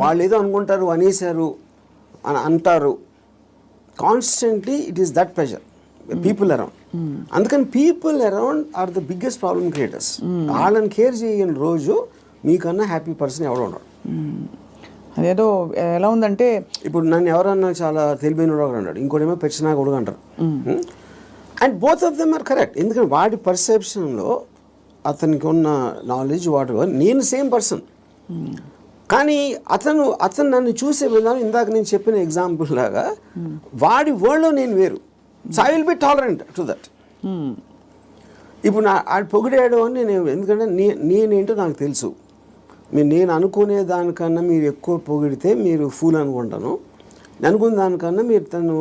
వాళ్ళు ఏదో అనుకుంటారు, అనేసారు అని అంటారు. Constantly it is that pressure people around. అందుకని people around are the biggest problem creators. వాళ్ళని కేర్ చేయని రోజు మీకన్నా హ్యాపీ పర్సన్ ఎవరు ఉండరు. అదేదో ఎలా ఉందంటే ఇప్పుడు నన్ను ఎవరన్నా చాలా తెలివైన వాడు అన్నాడు, ఇంకోటేమో పెచ్చినా కొడుకు అంటారు. And both of them are correct. ఎందుకంటే వాడి పర్సెప్షన్లో అతనికి ఉన్న నాలెడ్జ్ వాటి నేను సేమ్ పర్సన్, కానీ అతను నన్ను చూసే విధానం ఇందాక నేను చెప్పిన ఎగ్జాంపుల్ లాగా వాడి వరల్డ్లో నేను వేరు. So I will B tolerant to that. ఇప్పుడు ఆడు పొగిడాడు అని నేను, ఎందుకంటే నేనేంటో నాకు తెలుసు. నేను అనుకునే దానికన్నా మీరు ఎక్కువ పొగిడితే మీరు ఫూల్ అనుకుంటాను, అనుకున్న దానికన్నా మీరు తను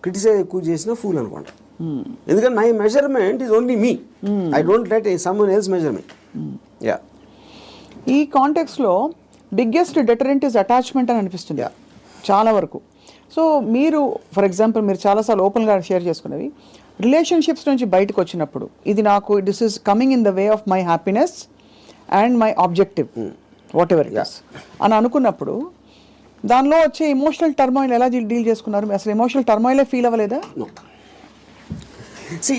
క్రిటిసైజ్ ఎక్కువ చేసిన ఫూల్ అనుకుంటాను. ఎందుకంటే my measurement is only me, I don't let someone else measure me. Yeah, ఈ కాంటెక్స్లో బిగ్గెస్ట్ డెటరెంట్ ఇస్ అటాచ్మెంట్ అని అనిపిస్తుంది చాలా వరకు. సో మీరు ఫర్ ఎగ్జాంపుల్ మీరు చాలాసార్లు ఓపెన్గా షేర్ చేసుకునేవి రిలేషన్షిప్స్ నుంచి బయటకు వచ్చినప్పుడు, ఇది నాకు this is coming in the way of my happiness and my objective what ever it is అని అనుకున్నప్పుడు దానిలో వచ్చే ఎమోషనల్ టర్మాయిల్ ఎలా డీల్ చేసుకున్నారు? అసలు ఎమోషనల్ టర్మాయిలే ఫీల్ అవ్వలేదా?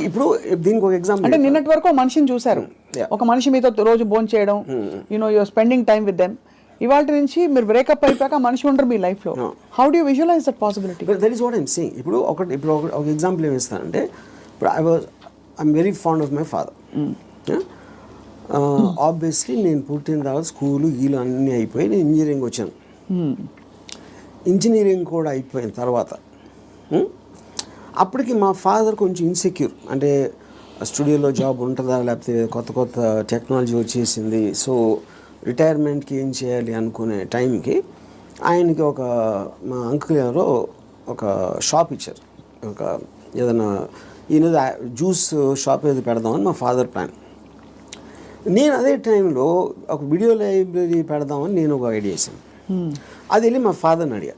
ఇప్పుడు దీనికి ఒక ఎగ్జాంపుల్ అంటే నిన్నటి వరకు మనిషిని చూశారు, ఒక మనిషి మీతో రోజు భోజనం చేయడం, you're spending time with them. ఇవాళ నుంచి మీరు బ్రేకప్ అయిపోయాక మనిషి ఉండరు మీ లైఫ్లో. How do you visualise that possibility? That is what I'm saying. ఇప్పుడు ఒక ఎగ్జాంపుల్ ఏమి ఇస్తానంటే, ఇప్పుడు I'm very fond of my father. Obviously నేను పుట్టిన తర్వాత స్కూలు గీలు అన్నీ అయిపోయి నేను ఇంజనీరింగ్ వచ్చాను. ఇంజనీరింగ్ కూడా అయిపోయిన తర్వాత అప్పటికి మా ఫాదర్ కొంచెం ఇన్సెక్యూర్, అంటే స్టూడియోలో జాబ్ ఉంటుందా, లేకపోతే కొత్త టెక్నాలజీ వచ్చేసింది, సో రిటైర్మెంట్కి ఏం చేయాలి అనుకునే టైంకి ఆయనకి మా అంకుల్ ఎవరో ఒక షాప్ ఇచ్చారు. ఏదైనా ఈయన జ్యూస్ షాప్ ఏదో పెడదామని మా ఫాదర్ ప్లాన్. నేను అదే టైంలో ఒక వీడియో లైబ్రరీ పెడదామని నేను ఒక ఐడియా వేసాను. అది వెళ్ళి మా ఫాదర్ని అడిగా,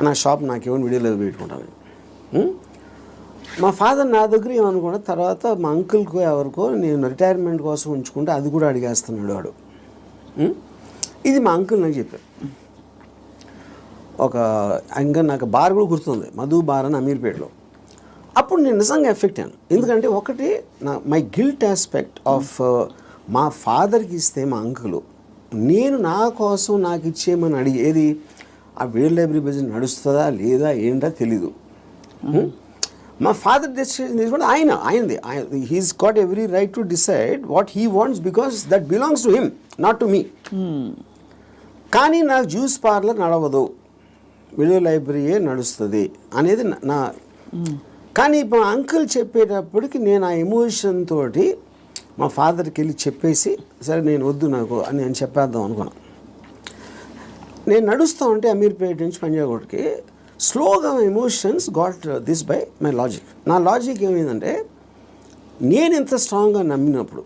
నా షాప్ నాకేమైనా వీడియో లైబ్రరీ పెట్టుకుంటాను. మా ఫాదర్ నా దగ్గర ఏమనుకున్నా, తర్వాత మా అంకుల్కో ఎవరికో నేను రిటైర్మెంట్ కోసం ఉంచుకుంటే అది కూడా అడిగేస్తున్నాడు వాడు. ఇది మా అంకుల్ నాకు చెప్పారు. ఇంకా నాకు బార్ కూడా గుర్తుంది, మధు బార్ అని అమీర్పేటలో. అప్పుడు నేను నిజంగా ఎఫెక్ట్ అయ్యాను. ఎందుకంటే ఒకటి మై గిల్ట్ ఆస్పెక్ట్ ఆఫ్ మా ఫాదర్కి ఇస్తే మా అంకులు నేను నా కోసం నాకు ఇచ్చేయమని అడిగేది, ఆ వీడియో లైబ్రరీ బిజినెస్ నడుస్తుందా లేదా ఏంటో తెలీదు. మా ఫాదర్ డెసిషన్ తీసుకుంటే ఆయనది. He's got every right to decide what he wants because that belongs to him, not to me. కానీ నాకు జ్యూస్ పార్లర్ నడవదు, వీడియో లైబ్రరీయే నడుస్తుంది అనేది నా. కానీ మా అంకుల్ చెప్పేటప్పటికి నేను ఆ ఎమోషన్ తోటి మా ఫాదర్కి వెళ్ళి చెప్పేసి, సరే నేను వద్దు నాకు అని నేను చెప్పేద్దాం అనుకున్నాను. నేను నడుస్తూ ఉంటే అమీర్పేట నుంచి పంజాగుట్కి స్లోగా emotions got this by my logic. నా లాజిక్ ఏమైందంటే, నేను ఎంత స్ట్రాంగ్గా నమ్మినప్పుడు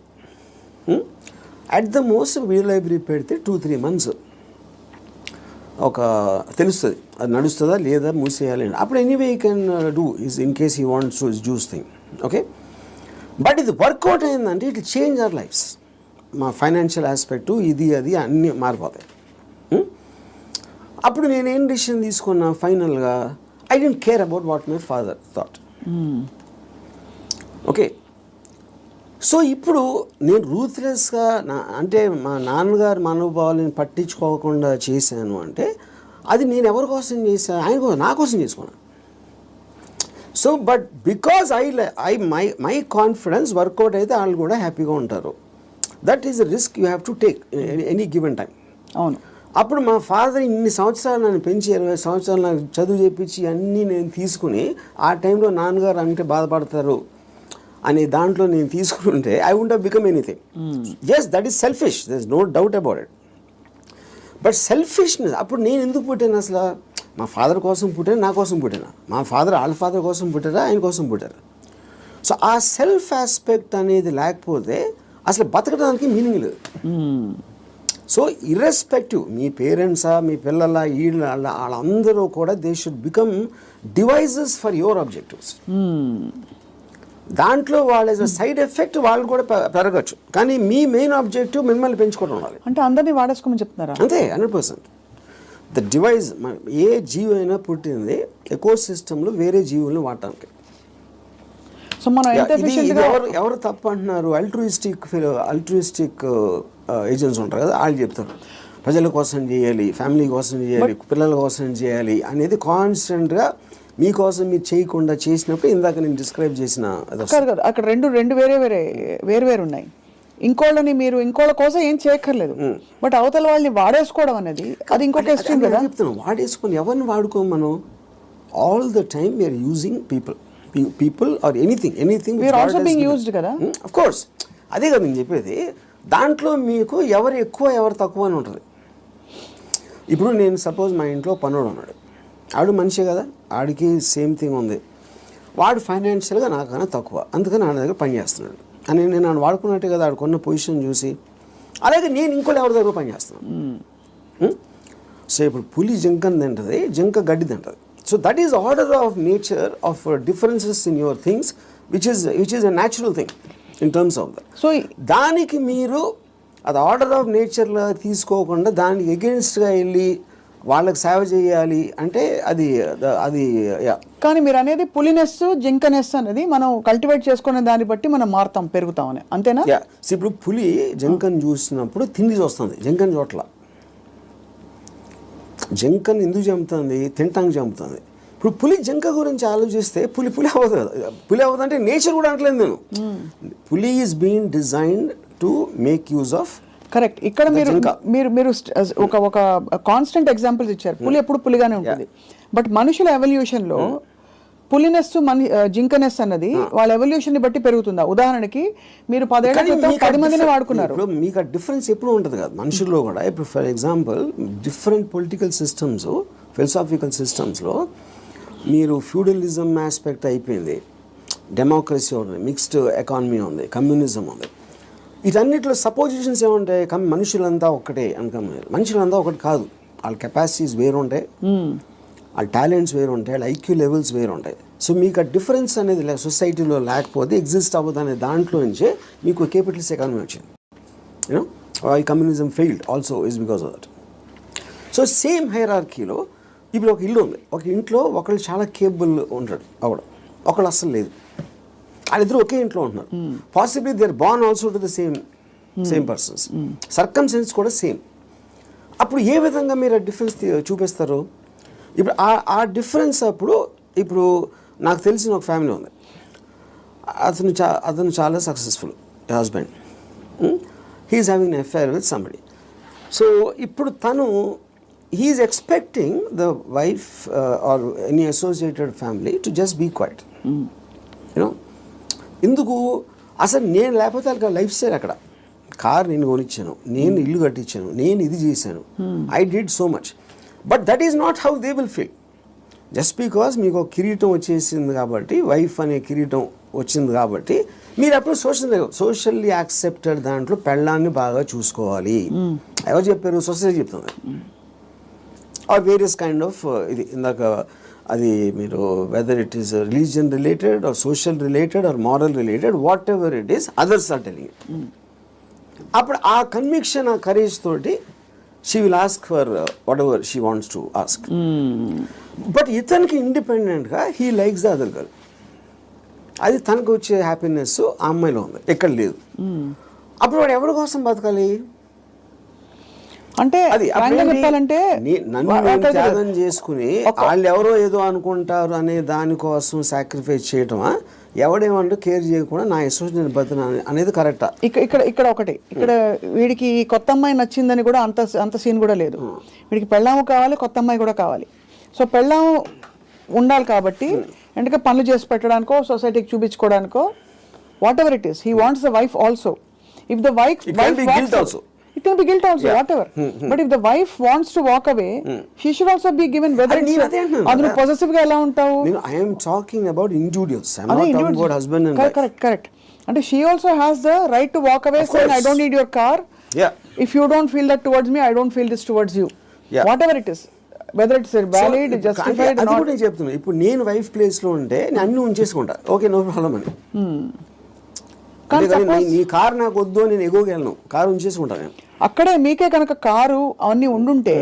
at the most video library పెడితే 2-3 months తెలుస్తుంది అది నడుస్తుందా లేదా మూసేయాలి. అప్పుడు anyway you can do is in case he wants to juice thing. Okay, but ఇది వర్కౌట్ అయిందంటే ఇట్ చేంజ్ అవర్ లైఫ్స్. మా ఫైనాన్షియల్ ఆస్పెక్టు ఇది అది అన్నీ మారిపోతాయి. అప్పుడు నేనేం డిసిషన్ తీసుకున్నా ఫైనల్గా, I don't care about what my father thought. Okay, so ఇప్పుడు నేను రూత్లెస్గా అంటే మా నాన్నగారు మనోభావాలను పట్టించుకోకుండా చేశాను అంటే అది నేను ఎవరి కోసం చేశాను? ఆయన కోసం, నా కోసం చేసుకున్నాను. So but because my confidence work out అయితే వాళ్ళు కూడా హ్యాపీగా ఉంటారు. That is the risk you have to take any given time. అవును. అప్పుడు మా ఫాదర్ ఇన్ని సంవత్సరాలు నన్ను పెంచి 20 సంవత్సరాలు నాకు చదువు చెప్పించి అన్నీ నేను తీసుకుని ఆ టైంలో నాన్నగారు అంటే బాధపడతారు అనే దాంట్లో నేను తీసుకుంటే I would have become anything. Yes, that is selfish, there is no doubt about it. But selfishness, అప్పుడు నేను ఎందుకు పుట్టాను అసలు? మా ఫాదర్ కోసం పుట్టాను, నా కోసం పుట్టాను. మా ఫాదర్ వాళ్ళ ఫాదర్ కోసం పుట్టారా, ఆయన కోసం పుట్టారు. సో ఆ సెల్ఫ్ ఆస్పెక్ట్ అనేది లేకపోతే అసలు బతకడానికి మీనింగ్ లేదు. సో ఇర్రెస్పెక్టివ్ మీ పేరెంట్సా, మీ పిల్లల, వీళ్ళ వాళ్ళందరూ కూడా they should become devices for your objectives. దాంట్లో వాళ్ళ సైడ్ ఎఫెక్ట్ వాళ్ళు కూడా పెరగచ్చు, కానీ మీ మెయిన్ ఆబ్జెక్టివ్ మిమ్మల్ని పెంచుకోవడం ఉండాలి. అంటే అందరినీ వాడేసుకోమని చెప్తున్నారా? అంతే, 100%. ద డివైజ్, ఏ జీవి అయినా పుట్టింది ఎకో సిస్టంలో వేరే జీవుల్ని వాడటానికి. సో మనం ఎవరు తప్పు అంటున్నారు? అల్ట్రూయిస్టిక్ ఏజెంట్స్ ఉంటారు కదా, వాళ్ళు చెప్తారు ప్రజల కోసం చేయాలి, ఫ్యామిలీ కోసం చేయాలి, పిల్లల కోసం చేయాలి అనేది కాన్స్టెంట్గా మీకోసం మీరు చేయకుండా చేసినప్పుడు ఇందాక నేను డిస్క్రైబ్ చేసిన కాదు. అక్కడ రెండు వేరే ఉన్నాయి. ఇంకోళ్ళని మీరు ఇంకోళ్ళ కోసం ఏం చేయక్కర్లేదు, బట్ అవతల వాళ్ళని వాడేసుకోవడం అనేది అది ఇంకొక ఎక్స్ట్రీమ్ కదా. చెప్తాను, వాడేసుకొని ఎవరిని వాడుకోం మనం. All the time we're using people or anything we're also being used కదా. ఆఫ్ కోర్స్, అదే కదా నేను చెప్పేది. దాంట్లో మీకు ఎవరు ఎక్కువ ఎవరు తక్కువ అని ఉంటుంది. ఇప్పుడు నేను సపోజ్ మా ఇంట్లో పనుడు ఉన్నాడు, ఆడు మనిషే కదా, ఆడికి సేమ్ థింగ్ ఉంది. వాడు ఫైనాన్షియల్గా నాకన్నా తక్కువ, అందుకని ఆడ దగ్గర పని చేస్తున్నాడు అని నేను నన్ను వాడుకున్నట్టే కదా ఆడుకున్న పొజిషన్ చూసి. అలాగే నేను ఇంకోటి ఎవరి దగ్గర పని చేస్తున్నాను. సో ఇప్పుడు పులి జింకని తింటుంది, జింక గడ్డి తింటుంది. So that is order of nature of differences in your things which is a natural thing in terms of that. So దానికి మీరు అది ఆర్డర్ ఆఫ్ నేచర్లో తీసుకోకుండా దానికి ఎగెన్స్ట్గా వెళ్ళి వాళ్ళకి సేవ చేయాలి అంటే అది. కానీ మీరు అనేది పులినెస్, జింకనెస్ అనేది మనం కల్టివేట్ చేసుకునే దాన్ని బట్టి మనం మారుతాం, పెరుగుతామని, అంతేనా? ఇప్పుడు పులి జింకను చూసినప్పుడు తిండి చూస్తుంది, జింకను చోట్ల. జింకను ఎందుకు చంపుతుంది? తింటానికి చంపుతుంది. ఇప్పుడు పులి జింక గురించి ఆలోచిస్తే పులి అవ్వదు కదా. పులి అవ్వదు అంటే నేచర్ కూడా అంటలేదు నేను. పులి is being designed to make use of. Correct. ఇక్కడ మీరు ఒక కాన్స్టెంట్ ఎగ్జాంపుల్స్ ఇచ్చారు. పులి ఎప్పుడు పులిగానే ఉంటుంది, బట్ మనుషుల ఎవల్యూషన్లో పులినెస్ జింకనెస్ అన్నది వాళ్ళ ఎవల్యూషన్ ని బట్టి పెరుగుతుందా? ఉదాహరణకి మీరు 10 ఏళ్ల క్రితం 10 మందిని వాడుకున్నారు. ఇప్పుడు మీకు ఆ డిఫరెన్స్ ఎప్పుడు ఉంటుంది కదా మనుషుల్లో కూడా. ఇప్పుడు for example different political systems, philosophical సిస్టమ్స్లో మీరు ఫ్యూడలిజం ఆస్పెక్ట్ అయిపోయింది, డెమోక్రసీ ఉంది, మిక్స్డ్ ఎకానమీ ఉంది, కమ్యూనిజం ఉంది. వీటన్నిటిలో సపోజిషన్స్ ఏముంటాయి? మనుషులంతా ఒక్కటే అనుకున్నారు. మనుషులంతా ఒకటి కాదు, వాళ్ళ కెపాసిటీస్ వేరు ఉంటాయి, వాళ్ళ టాలెంట్స్ వేరు ఉంటాయి, వాళ్ళ ఐక్యూ లెవెల్స్ వేరు ఉంటాయి. సో మీకు ఆ డిఫరెన్స్ అనేది సొసైటీలో లేకపోతే ఎగ్జిస్ట్ అవ్వదు అనే దాంట్లో నుంచే మీకు క్యాపిటలిస్ట్ ఎకానమీ వచ్చింది. యూనో ఈ communism failed also is because of that. So same హైరార్కీలో ఇప్పుడు ఒక ఇల్లు ఉంది, ఒక ఇంట్లో ఒకళ్ళు చాలా కేపబుల్ ఉంటాడు అవడం, ఒకళ్ళు అస్సలు లేదు. వాళ్ళిద్దరు ఒకే ఇంట్లో ఉంటున్నారు. Possibly they are born also to the same persons, circumstance కూడా సేమ్. అప్పుడు ఏ విధంగా మీరు ఆ డిఫరెన్స్ చూపిస్తారు? ఇప్పుడు ఆ డిఫరెన్స్ అప్పుడు ఇప్పుడు నాకు తెలిసిన ఒక ఫ్యామిలీ ఉంది, అతను చాలా successful husband, he's having an affair with somebody. So ఇప్పుడు తను he's expecting the wife or any associated family to just be quiet. You know ఎందుకు? అసలు నేను లేకపోతే వాళ్ళకి లైఫ్ స్టైల్ అక్కడ, కార్ నేను కొనిచ్చాను, నేను ఇల్లు కట్టించాను, నేను ఇది చేశాను, I did so much. But that is not how they will feel. Just because మీకు ఒక కిరీటం వచ్చేసింది కాబట్టి, వైఫ్ అనే కిరీటం వచ్చింది కాబట్టి మీరు అప్పుడు సోషల్లీ యాక్సెప్టెడ్ దాంట్లో పెళ్ళాన్ని బాగా చూసుకోవాలి. ఎవరు చెప్పారు? సొసైటీ చెప్తుంది. ఆర్ వేరియస్ కైండ్ ఆఫ్ ఇది ఇందాక అది మీరు whether it is religion related or social related or moral related, whatever it is, others are telling it. అప్పుడు ఆ కన్విక్షన్, ఆ కరేజ్ తోటి she will ask for whatever she wants to ask. But ఇతనికి ఇండిపెండెంట్గా he likes the other girl. అది తనకు వచ్చే happiness ఆ అమ్మాయిలో ఉంది, ఎక్కడ లేదు. అప్పుడు వాడు ఎవరి కోసం బతకాలి? అంటే అది చెప్పాలంటే నన్ను నేను త్యాగం చేసుకుని వాళ్ళు ఎవరో ఏదో అనుకుంటారు అనే దానికోసం సాక్రిఫైస్ చేయటమా, ఎవడేమంటూ కేర్ చేయకుండా నా ఇష్టం నేను బతున్నా అనేది కరెక్టా? ఇక్కడ ఒకటి, ఇక్కడ వీడికి కొత్త అమ్మాయి నచ్చిందని కూడా అంత సీన్ కూడా లేదు. వీడికి పెళ్ళాము కావాలి, కొత్త అమ్మాయి కూడా కావాలి. సో పెళ్ళాము ఉండాలి కాబట్టి ఎందుకంటే పనులు చేసి పెట్టడానికో, సొసైటీకి చూపించుకోవడానికో, whatever it is, he wants the wife also. If the wife It can be guilt also. It can be guilt also, whatever. But if the wife wants to walk away, she should also be given whether it's adu possessive ga ela untavu. I am talking about individuals. I am not talking about husband and wife. Correct. And she also has the right to walk away saying I don't need your car. Yeah. If you don't feel that towards me, I don't feel this towards you. Yeah. Whatever it is, whether it's valid, justified or not. అది కూడా నేను చెప్తున్నా, ఇప్పుడు నేను wife place లో ఉంటే నేను అన్ని ఉంచేసుకుంటా, ఓకే నో ప్రాబ్లం అని. నీ కారు నాకు వద్దు, నేను ఎగోగలను, కారు ఉంచేసుకుంటాను నేను. అక్కడే మీకే కనుక కారు అవన్నీ ఉండుంటే,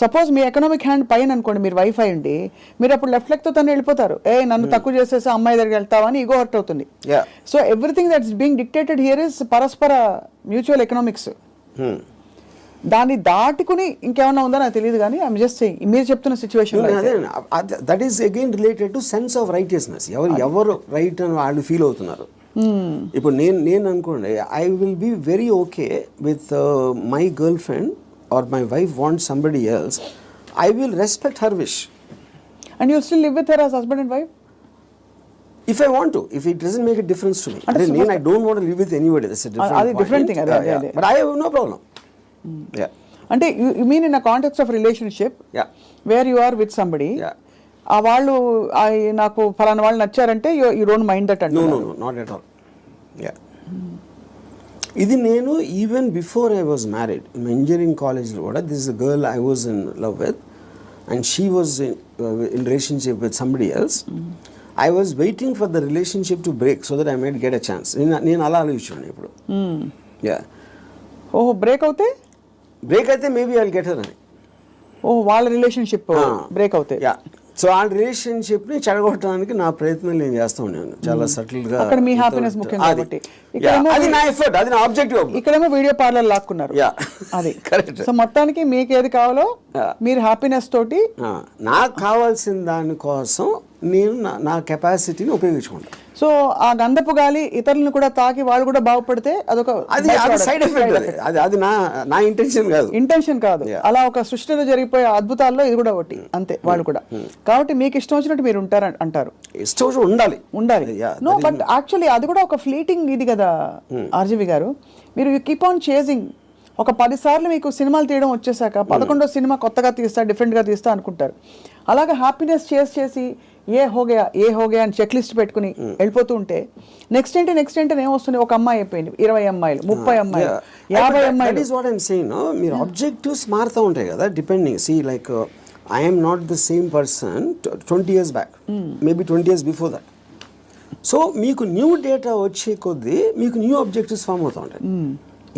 సపోజ్ మీ ఎకనామిక్ హ్యాండ్ పైన అనుకోండి, మీరు వైఫ్ అయ్యండి, మీరు అప్పుడు లెఫ్ట్ లెగ్ తో తను వెళ్ళిపోతారు. నన్ను తక్కువ చేసేసి అమ్మాయి దగ్గరికి వెళ్తావా అని ఈగో హర్ట్ అవుతుంది. So everything that's being dictated here is పరస్పర మ్యూచువల్ ఎకనామిక్స్. దాన్ని దాటుకుని ఇంకేమన్నా ఉందో నాకు తెలియదు, కానీ ఐఎమ్ జస్ట్ సేయింగ్ మీరు చెప్తున్న situation that is again related to sense of righteousness. ఎవరు రైట్ అని వాళ్ళు ఫీల్ అవుతున్నారు. ఇప్పుడు నేను అనుకోండి, I will be very okay with my girlfriend or my wife want somebody else, I will respect her wish. And you still live with her as husband and wife if I want to, if it doesn't make a difference to me. I don't want to live with anybody, that's a different thing. But I have no problem. Yeah. అంటే you mean in a context of relationship, where you are with somebody, ఆ వాళ్ళు నాకు ఫలానా వాళ్ళు నచ్చారంటే you don't mind that అంటే? No not at all. ఇది నేను even before I was married, engineering కాలేజ్లో కూడా this is a girl I was in love with and she was in relationship with somebody else. I was waiting for the relationship to break so that I might get a chance. నేను అలా ఆలోచించాను ఇప్పుడు. Break అవుతే maybe I will get her అని. వాళ్ళ relationship break అవుతే, so ఆ relationship ని చెడగొట్టడానికి నా ప్రయత్నం నేను చేస్తా ఉన్నాను చాలా సటిల్ గా. అక్కడ మీ హ్యాపీనెస్ ముఖ్యం కాబట్టి అది నా ఎఫర్ట్, అది నా ఆబ్జెక్టివ్. ఇక్కడేమో వీడియో పార్లర్ లాక్కున్నారు. అది కరెక్ట్. సో మొత్తానికి మీకు ఏది కావాలో మీరు హ్యాపీనెస్ తోటి, నాకు కావాల్సిన దానికోసం నేను నా కెపాసిటీని ఉపయోగించుకుంటాను. సో ఆ గంధపు గాలి ఇతరులను కూడా తాకి వాళ్ళు కూడా బాగుపడితే అదొక సైడ్ ఎఫెక్ట్. అది నా ఇంటెన్షన్ కాదు. అలా ఒక సృష్టిలో జరిగిపోయే అద్భుతాల్లో ఇది కూడా ఒకటి అంతే. వాళ్ళు కూడా కాబట్టి మీకు ఇష్టం వచ్చినట్టు మీరు ఉంటారు అంటారు. ఇష్టం వచ్చినట్టు ఉండాలి. నో బట్ యాక్చువల్లీ అది కూడా ఒక ఫ్లీటింగ్ ఇది కదా ఆర్జీవి గారు. మీరు యూ కీప్ ఆన్ చేజింగ్. ఒక 10 సార్లు మీకు సినిమాలు తీయడం వచ్చేసాక 11వ సినిమా కొత్తగా తీస్తా, డిఫరెంట్గా తీస్తా అనుకుంటారు. అలాగే హ్యాపీనెస్ చేసి ఏ హోగయా అని చెక్ లిస్ట్ పెట్టుకుని వెళ్ళిపోతూ ఉంటే నెక్స్ట్ ఏంటి ఏమొస్తుంది? ఒక అమ్మాయి అయిపోయింది, 20 అమ్మాయిలు, 30 అమ్మాయిలు, 50 అమ్మాయిలు. That is what I am saying. మీరు ఆబ్జెక్టివ్స్ మారుతూ ఉంటాయి కదా, depending. See like I am not the same person 20 years back, maybe 20 years before that. So మీకు న్యూ డేటా వచ్చే కొద్దీ మీకు న్యూ ఆబ్జెక్టివ్స్ ఫామ్ అవుతూ ఉంటాయి.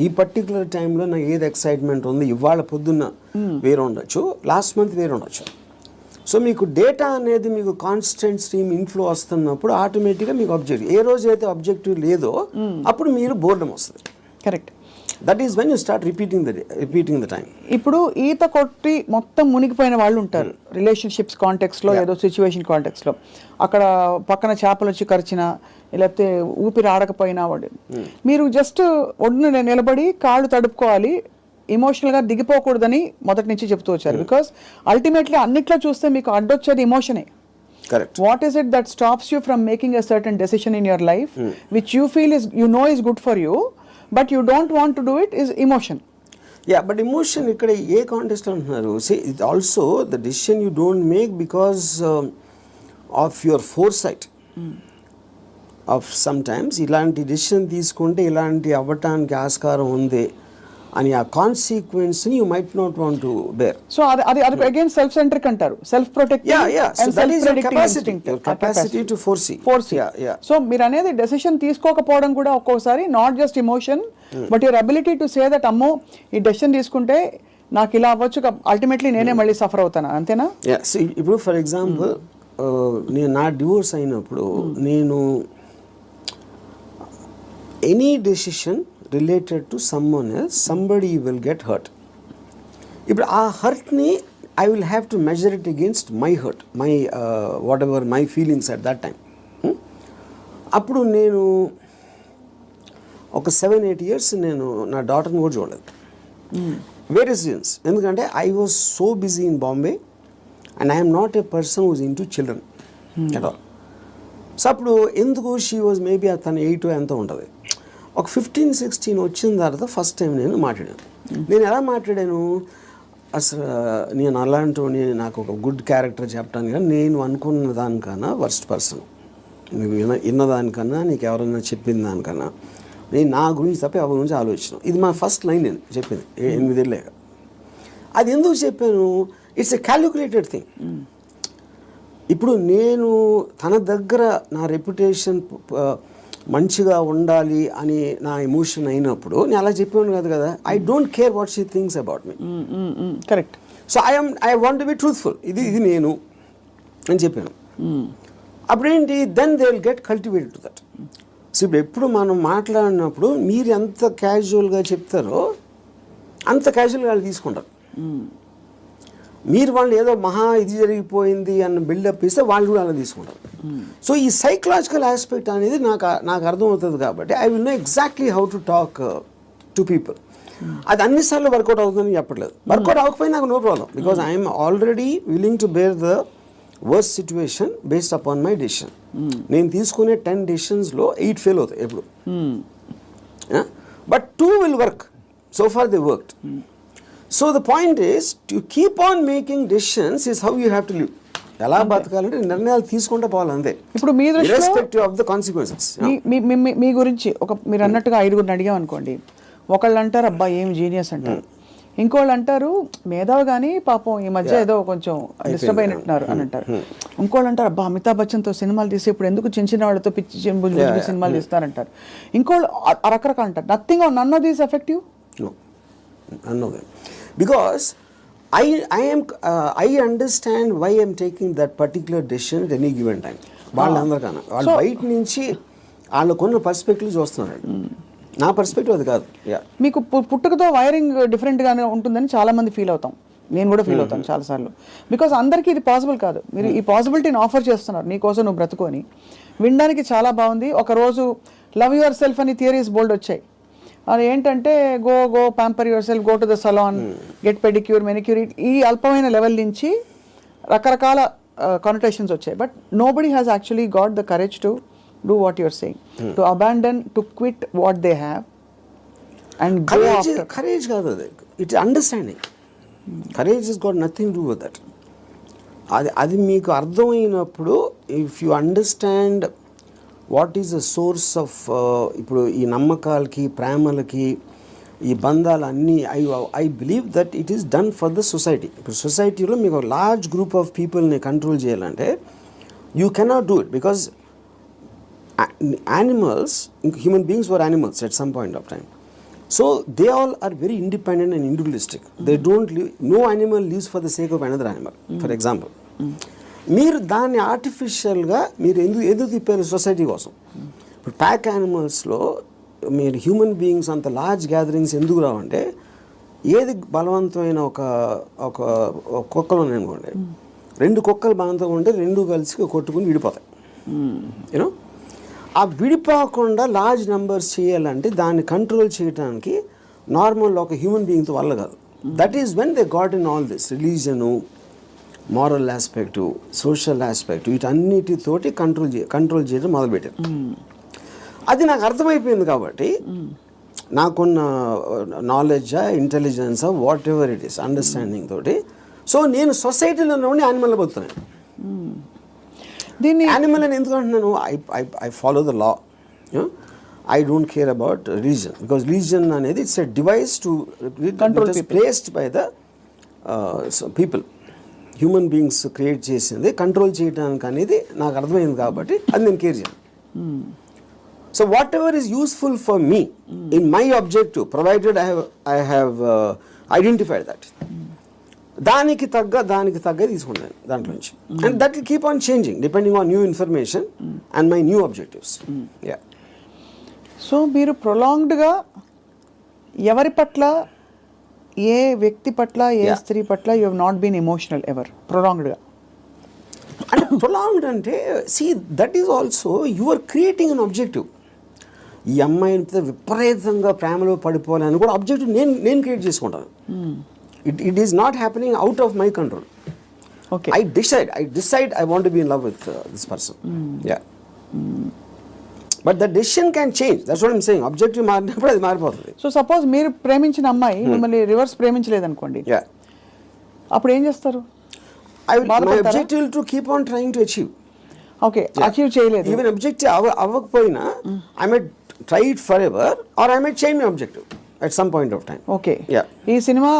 ఈ పర్టికులర్ టైంలో నాకు ఏది ఎక్సైట్మెంట్ ఉంది, ఇవాళ పొద్దున్న వేరే ఉండొచ్చు, లాస్ట్ మంత్ వేరే ఉండొచ్చు. సో మీకు డేటా అనేది మీకు కాన్స్టెంట్ స్ట్రీమ్ ఇన్ఫ్లో వస్తున్నప్పుడు ఆటోమేటిక్గా మీకు ఆబ్జెక్టివ్, ఏ రోజు అయితే ఆబ్జెక్టివ్ లేదో అప్పుడు మీరు బోర్డమ్ వస్తుంది. Correct. That is when you start repeating the time. ఇప్పుడు ఈత కొట్టి మొత్తం మునిగిపోయిన వాళ్ళు ఉంటారు రిలేషన్షిప్స్ కాంటెక్స్లో, ఏదో సిచ్యువేషన్ కాంటెక్స్లో. అక్కడ పక్కన చేపలు వచ్చి కరిచినా, లేకపోతే ఊపిరి ఆడకపోయినా వాడు, మీరు జస్ట్ ఒడ్డున నిలబడి కాళ్ళు తడుపుకోవాలి, ఎమోషనల్గా దిగిపోకూడదని మొదటి నుంచి చెప్తూ వచ్చారు. బికాస్ అల్టిమేట్లీ అన్నిట్లో చూస్తే మీకు అడ్డొచ్చేది ఎమోషనే. Correct. What is it that stops you from making a certain decision in your life which you feel is, you know, is good for you but you don't want to do it, is emotion. Yeah, but emotion ఇక్కడ ఏ context అంటున్నారు? See, it also the decision you don't make because of your foresight. Of sometimes ఇలాంటి decision తీసుకుంటే ఇలాంటి అవ్వటానికి ఆస్కారం ఉంది అని ఆ కాన్సిక్వెన్స్ని you might not want to bear. So అది అగైన్ సెల్ఫ్ సెంట్రిక్ అంటారు, self capacity to foresee. So మీరు అనేది డెసిషన్ తీసుకోకపోవడం కూడా ఒక్కోసారి not just emotion but your ability to say that అమ్మో ఈ డెసిషన్ తీసుకుంటే నాకు ఇలా అవ్వచ్చు, అల్టిమేట్లీ నేనే మళ్ళీ సఫర్ అవుతాను, అంతేనా? ఇప్పుడు ఫర్ ఎగ్జాంపుల్ నేను నా డివోర్స్ అయినప్పుడు నేను any decision related to someone else somebody will get hurt. ఇప్పుడు ఆ హర్ట్ని I will have to measure it against my hurt, my whatever my feelings at that time. అప్పుడు నేను ఒక 7-8 years నేను నా డాటర్ని కూడా చూడలేదు. Various reasons. ఎందుకంటే I was so busy in Bombay and I'm not a person who's into children at all. So అప్పుడు ఎందుకు షీ వాజ్ మేబీ తను 8 ఎంత ఉంటుంది. ఒక 15-16 వచ్చిన తర్వాత ఫస్ట్ టైం నేను మాట్లాడాను. నేను ఎలా మాట్లాడాను, అసలు నేను అలాంటి నాకు ఒక గుడ్ క్యారెక్టర్ చెప్పడానికి కానీ నేను అనుకున్న దానికన్నా వర్స్ట్ పర్సన్, నీకు విన్నదానికన్నా నీకు ఎవరైనా చెప్పిన దానికన్నా నేను నా గురించి తప్ప ఎవరి గురించి ఆలోచించాను. ఇది మా ఫస్ట్ లైన్ నేను చెప్పింది 8 ఏళ్ళేగా. అది ఎందుకు చెప్పాను, ఇట్స్ ఎ క్యాలిక్యులేటెడ్ థింగ్. ఇప్పుడు నేను తన దగ్గర నా రెప్యుటేషన్ మంచిగా ఉండాలి అని నా ఎమోషన్ అయినప్పుడు నేను అలా చెప్పాను కాదు కదా. I don't care what she thinks about me. Correct. So I want to be truthful. ఇది నేను అని చెప్పాను. అప్పుడేంటి, then they will get cultivated to that. So ఇప్పుడు ఎప్పుడు మనం మాట్లాడినప్పుడు మీరు ఎంత క్యాజువల్గా చెప్తారో అంత క్యాజువల్గా వాళ్ళు తీసుకుంటారు. మీరు వాళ్ళు ఏదో మహా ఇది జరిగిపోయింది అన్న బిల్డప్ ఇస్తే వాళ్ళు కూడా అలా తీసుకుంటారు. సో ఈ సైకలాజికల్ ఆస్పెక్ట్ అనేది నాకు అర్థమవుతుంది కాబట్టి I will know exactly how to talk to people. అది అన్నిసార్లు వర్కౌట్ అవుతుందని చెప్పట్లేదు. వర్కౌట్ అవ్వకపోయినా నాకు no problem, because I'm already willing to bear the worst situation based upon my decision. నేను తీసుకునే 10 డెసిషన్స్లో 8 ఫెయిల్ అవుతాయి ఎప్పుడు. But 2 will work. So far they worked. So the point is to keep on making decisions is how you have to live. ఎలా బతకాలంటే నిర్ణయాలు తీసుకుంటే పోవాలి అంతే. ఇప్పుడు మీ ఇర్రెస్పెక్టివ్ ఆఫ్ ద కాన్సిక్వెన్సెస్. మీ గురించి మీరు అన్నట్టుగా 5గురిని అడిగాం అనుకోండి, ఒకళ్ళు అంటారు అబ్బా ఏం జీనియస్ అంటారు, ఇంకోళ్ళు అంటారు మేధావి కానీ పాపం ఈ మధ్య ఏదో కొంచెం డిస్టర్బ్ అయినట్టున్నారు అని అంటారు, ఇంకోళ్ళు అంటారు అబ్బా అమితాబ్ బచ్చన్తో సినిమాలు తీసి ఇప్పుడు ఎందుకు చిన్న చిన్న వాళ్ళతో పిచ్చి సినిమాలు తీస్తారంటారు, ఇంకోళ్ళు రకరకాలు అంటారు. Nothing or none of these effective. None of them. Because I understand why I'm taking that particular decision at any given time. వాళ్ళందరికన్నా వాళ్ళు బయట నుంచి వాళ్ళకున్న పర్స్పెక్టివ్ చూస్తున్నారు. నా పర్స్పెక్టివ్ అది కాదు. మీకు పుట్టుకతో వైరింగ్ డిఫరెంట్గానే ఉంటుందని చాలామంది ఫీల్ అవుతాం, నేను కూడా ఫీల్ అవుతాను చాలాసార్లు. బికాజ్ అందరికీ ఇది పాసిబుల్ కాదు. మీరు ఈ పాసిబిలిటీని ఆఫర్ చేస్తున్నారు, నీకోసం నువ్వు బ్రతుకొని వినడానికి చాలా బాగుంది. ఒకరోజు లవ్ యువర్ సెల్ఫ్ అని థియరీస్ బోల్డ్ వచ్చాయి. అది ఏంటంటే go pamper yourself, go to the salon, get pedicure, manicure, ఈ అల్పమైన లెవెల్ నుంచి రకరకాల కనోటేషన్స్ వచ్చాయి. But nobody has actually got the courage to do what your saying, to abandon, to quit what they have and go after. Courage కాదు అది, it's understanding. Courage is got nothing to do with that. అది మీకు అర్థమైనప్పుడు, if you understand what is the source of, ఇప్పుడు ఈ నమ్మకాలకి ప్రేమలకి ఈ బంధాలు అన్నీ, I believe that it is done for the society. ఇప్పుడు సొసైటీలో మీకు లార్జ్ గ్రూప్ ఆఫ్ పీపుల్ని కంట్రోల్ చేయాలంటే you cannot do it, because animals, human beings were animals at some point of time. So they all are very independent and individualistic. They don't live, no animal lives for the sake of another animal. For example, మీరు దాన్ని ఆర్టిఫిషియల్గా మీరు ఎందుకు తిప్పారు society కోసం. ఇప్పుడు pack యానిమల్స్లో మీరు human beings అంత లార్జ్ గ్యాదరింగ్స్ ఎందుకు రావంటే, ఏది బలవంతమైన ఒక కుక్కలు ఉన్నాయనుకోండి, 2 కుక్కలు బలవంతంగా ఉంటే 2 కలిసి కొట్టుకుని విడిపోతాయి. యూనో, ఆ విడిపోకుండా లార్జ్ నెంబర్స్ చేయాలంటే దాన్ని కంట్రోల్ చేయడానికి నార్మల్ ఒక హ్యూమన్ బీయింగ్తో వల్ల కాదు. That is when they got in all this religion, moral aspect, social aspect, వీటన్నిటితోటి కంట్రోల్ చేయడం మొదలుపెట్టారు. అది నాకు అర్థమైపోయింది కాబట్టి నాకున్న నాలెడ్జా, ఇంటెలిజెన్సా, whatever it is, understanding తోటి, సో నేను సొసైటీలో ఉండి యానిమల్ బతుకుతున్నాను. దీన్ని యానిమల్ అని ఎందుకు అంటున్నాను, I follow the law. I don't care about religion, because religion అనేది it's a device to Control it is people. placed by the people, human beings create చేసింది కంట్రోల్ చేయడానికి అనేది నాకు అర్థమైంది కాబట్టి అది నేను కేర్ చేయను. So what ever is useful for me in my objective provided I have identified that, దానికి తగ్గ తీసుకుంటాను దాంట్లోంచి. And that will keep on changing depending on new information and my new objectives. Yeah. So మీరు ప్రొలాంగ్డ్గా ఎవరి పట్ల, ఏ వ్యక్తి పట్ల, ఏ స్త్రీ పట్ల you have not been emotional ever ప్రొలాంగ్డ్గా? అంటే ప్రొలాంగ్డ్ అంటే see that is also you are creating an objective. ఈ అమ్మాయిని విపరీతంగా ప్రేమలో పడిపోవాలని కూడా ఆబ్జెక్టివ్ నేను క్రియేట్ చేసుకుంటాను. It is not happening out of my control. Okay, I decide I want to be in love with this person. Yeah. But the decision can change. That's what I'm saying. Objective మారినప్పుడు అది మారిపోతుంది. So suppose మీరు ప్రేమించిన అమ్మాయి మిమ్మల్ని reverse ప్రేమించలేదు అనుకోండి, Yeah. అప్పుడు ఏం చేస్తారు? My బాధపడతారా? objective will to keep on trying to achieve. Okay, achieve చేయలేదు. Even objective అవ్వకపోయినా I might try it forever or I might change my objective at some point of time. Okay, Yeah. ఈ cinema